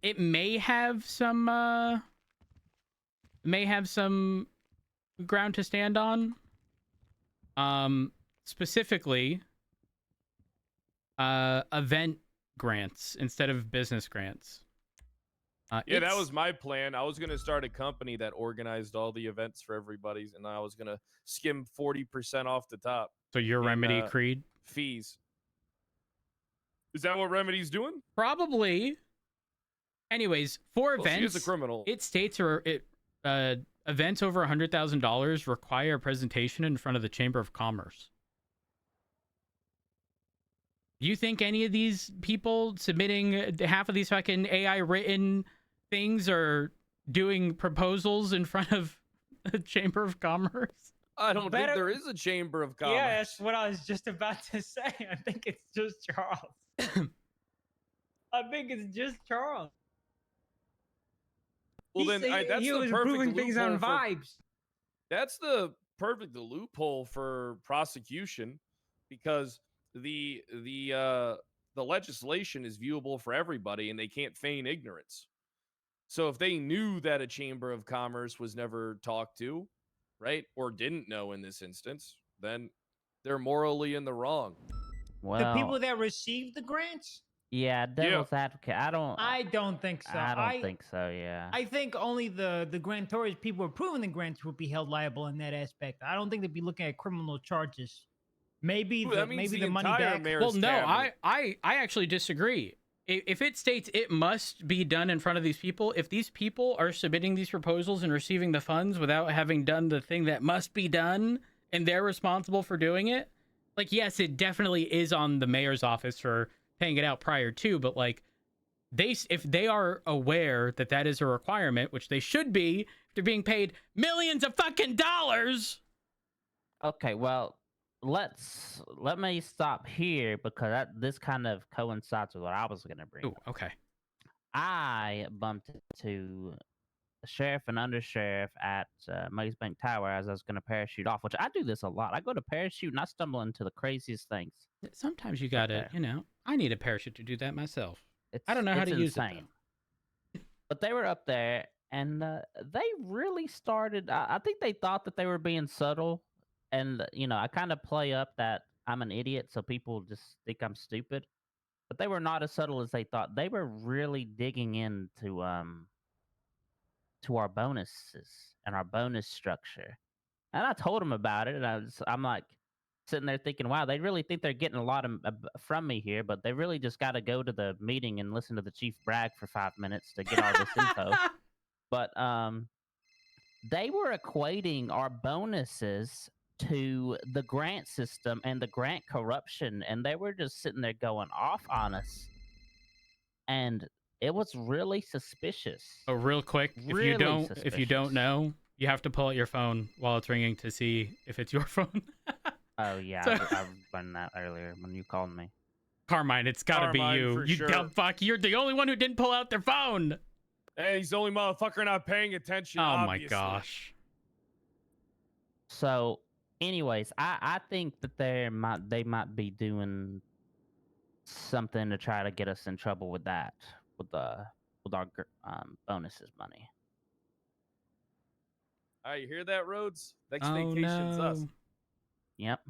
A: It may have some ground to stand on. Specifically, event grants instead of business grants.
I: Yeah, that was my plan. I was going to start a company that organized all the events for everybody's, and I was going to skim 40% off the top.
A: So your Remedy
I: in,
A: Creed?
I: Fees. Is that what Remedy's doing?
A: Probably. Anyways, for
I: Well, she
A: events,
I: is a criminal.
A: it states events over $100,000 require a presentation in front of the Chamber of Commerce. Do you think any of these people submitting half of these fucking AI written things are doing proposals in front of the Chamber of Commerce?
I: I don't think there is a Chamber of Commerce.
J: Yeah, that's what I was just about to say. I think it's just Charles. I think it's just Charles.
I: Well,
J: He
I: then
J: said
I: that's
J: he
I: the
J: was
I: perfect
J: proving things on
I: loophole for-
J: vibes.
I: That's the perfect loophole for prosecution, because the legislation is viewable for everybody, and they can't feign ignorance. So if they knew that a Chamber of Commerce was never talked to, right, or didn't know in this instance, then they're morally in the wrong.
G: Well,
J: The people that received the grants?
G: yeah, devil's advocate. I
J: don't think so.
G: I don't think so. Yeah.
J: I think only the grantorial people approving the grants would be held liable in that aspect. I don't think they'd be looking at criminal charges. Maybe
I: Ooh, that means
J: maybe
I: the
J: the money
I: entire
J: back.
I: mayor's
A: Well, no,
I: cabinet.
A: I actually disagree. If it states it must be done in front of these people, if these people are submitting these proposals and receiving the funds without having done the thing that must be done, and they're responsible for doing it, like, yes, it definitely is on the mayor's office for paying it out prior to, but like, if they are aware that that is a requirement, which they should be, if they're being paid millions of fucking dollars.
G: Okay, well, let me stop here because this kind of coincides with what I was going to bring.
A: Ooh, okay.
G: I bumped into sheriff and undersheriff at Maze Bank Tower as I was going to parachute off, which I do this a lot. I go to parachute and I stumble into the craziest things.
A: Sometimes you
G: up
A: gotta,
G: there.
A: you know, I need a parachute to do that myself.
G: It's,
A: I don't know how
G: it's
A: to use it
G: insane.
A: though.
G: But they were up there, and they really started. I think they thought that they were being subtle, and you know, I kind of play up that I'm an idiot, so people just think I'm stupid. But they were not as subtle as they thought. They were really digging into to our bonuses and our bonus structure. And I told them about it, and I'm like sitting there thinking, wow, they really think they're getting a lot from me here, but they really just got to go to the meeting and listen to the chief brag for 5 minutes to get all this info. But they were equating our bonuses to the grant system and the grant corruption, and they were just sitting there going off on us. And it was really suspicious.
A: Oh, real quick,
G: Really
A: if you don't know, you have to pull out your phone while it's ringing to see if it's your phone.
G: Oh yeah,
A: So-
G: I learned that earlier when you called me.
A: Carmine, it's gotta be
I: Carmine,
A: you.
I: for
A: You
I: sure.
A: dumb fuck. You're the only one who didn't pull out their phone.
I: Hey, he's the only motherfucker not paying attention.
A: Oh
I: obviously.
A: my gosh.
G: So, anyways, I think that they might be doing something to try to get us in trouble with that, with our bonuses money.
I: All right, you hear that, Rhodes? Next
A: Oh
I: vacation's us.
A: no.
G: Yep.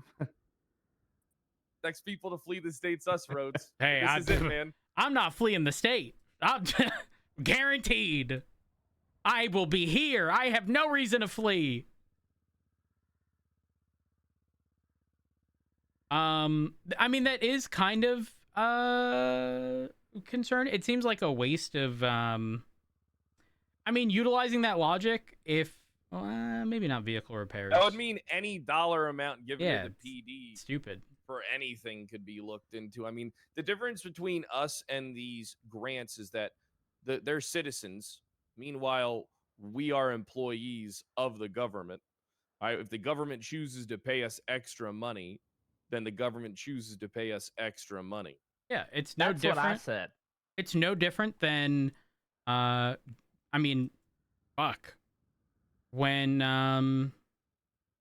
I: Next people to flee the state's us, Rhodes.
A: Hey,
I: this is it, man.
A: I'm not fleeing the state. I'm guaranteed. I will be here. I have no reason to flee. I mean, that is kind of concern. It seems like a waste of I mean, utilizing that logic if maybe not vehicle repairs.
I: That would mean any dollar amount given
A: Yeah,
I: to the PD
A: stupid.
I: for anything could be looked into. I mean, the difference between us and these grants is that they're citizens. Meanwhile, we are employees of the government. All right, if the government chooses to pay us extra money, then the government chooses to pay us extra money.
A: Yeah, it's no
G: That's
A: different.
G: what I said.
A: It's no different than I mean, fuck. When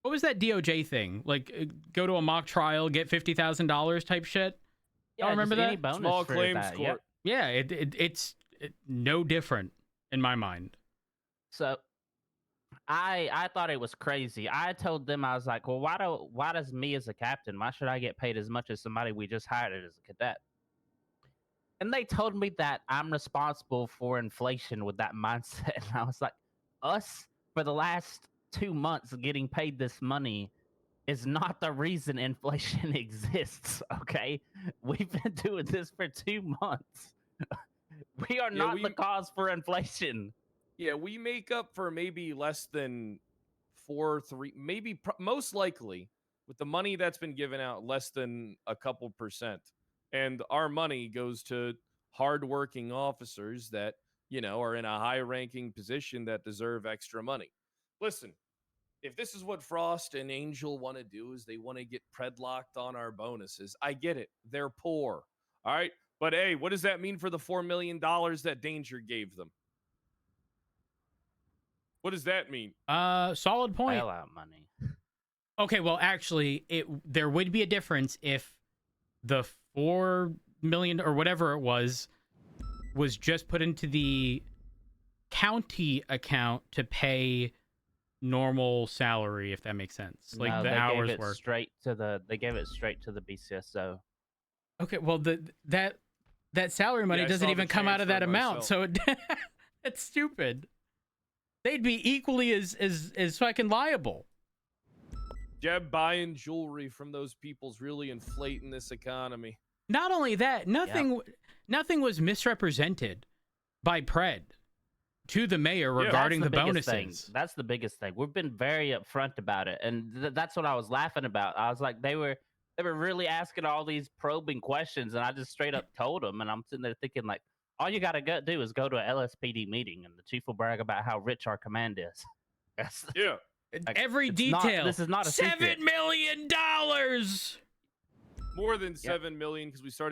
A: what was that DOJ thing? Like go to a mock trial, get $50,000 type shit? Y'all remember
G: just any
A: that?
G: bonus
I: Small
G: for
I: claims
G: that,
I: court.
G: yep.
A: Yeah, it's no different in my mind.
G: So I thought it was crazy. I told them, I was like, well, why does me as a captain, why should I get paid as much as somebody we just hired as a cadet? And they told me that I'm responsible for inflation with that mindset. And I was like, us for the last 2 months getting paid this money is not the reason inflation exists, okay? We've been doing this for 2 months. We are not the cause for inflation.
I: Yeah, we make up for maybe less than 4-3, maybe most likely with the money that's been given out, less than a couple percent. And our money goes to hardworking officers that, you know, are in a high-ranking position that deserve extra money. Listen, if this is what Frost and Angel want to do, is they want to get predlocked on our bonuses, I get it. They're poor. All right? But hey, what does that mean for the $4 million that Danger gave them? What does that mean?
A: Solid point.
G: Bailout money.
A: Okay, well, actually, there would be a difference if the 4 million or whatever it was just put into the county account to pay normal salary, if that makes sense. Like
G: No,
A: the
G: they
A: hours
G: gave it
A: worked.
G: they gave it straight to the BCSO.
A: Okay, well, that salary money
I: Yeah, I
A: doesn't
I: saw
A: even
I: the
A: come out of that
I: transfer
A: amount, so it's stupid. They'd be equally as fucking liable.
I: Jeb buying jewelry from those people's really inflating this economy.
A: Not only that, nothing was misrepresented by Pred to the mayor regarding the
G: biggest
A: bonuses.
G: thing. That's the biggest thing. We've been very upfront about it, and that's what I was laughing about. I was like, they were really asking all these probing questions, and I just straight up told them. And I'm sitting there thinking, like, all you gotta do is go to an LSPD meeting, and the chief will brag about how rich our command is.
I: Yeah.
G: Like,
A: Every
G: it's
A: detail.
G: this is not a secret.
A: $7 million.
I: More than 7 million because we started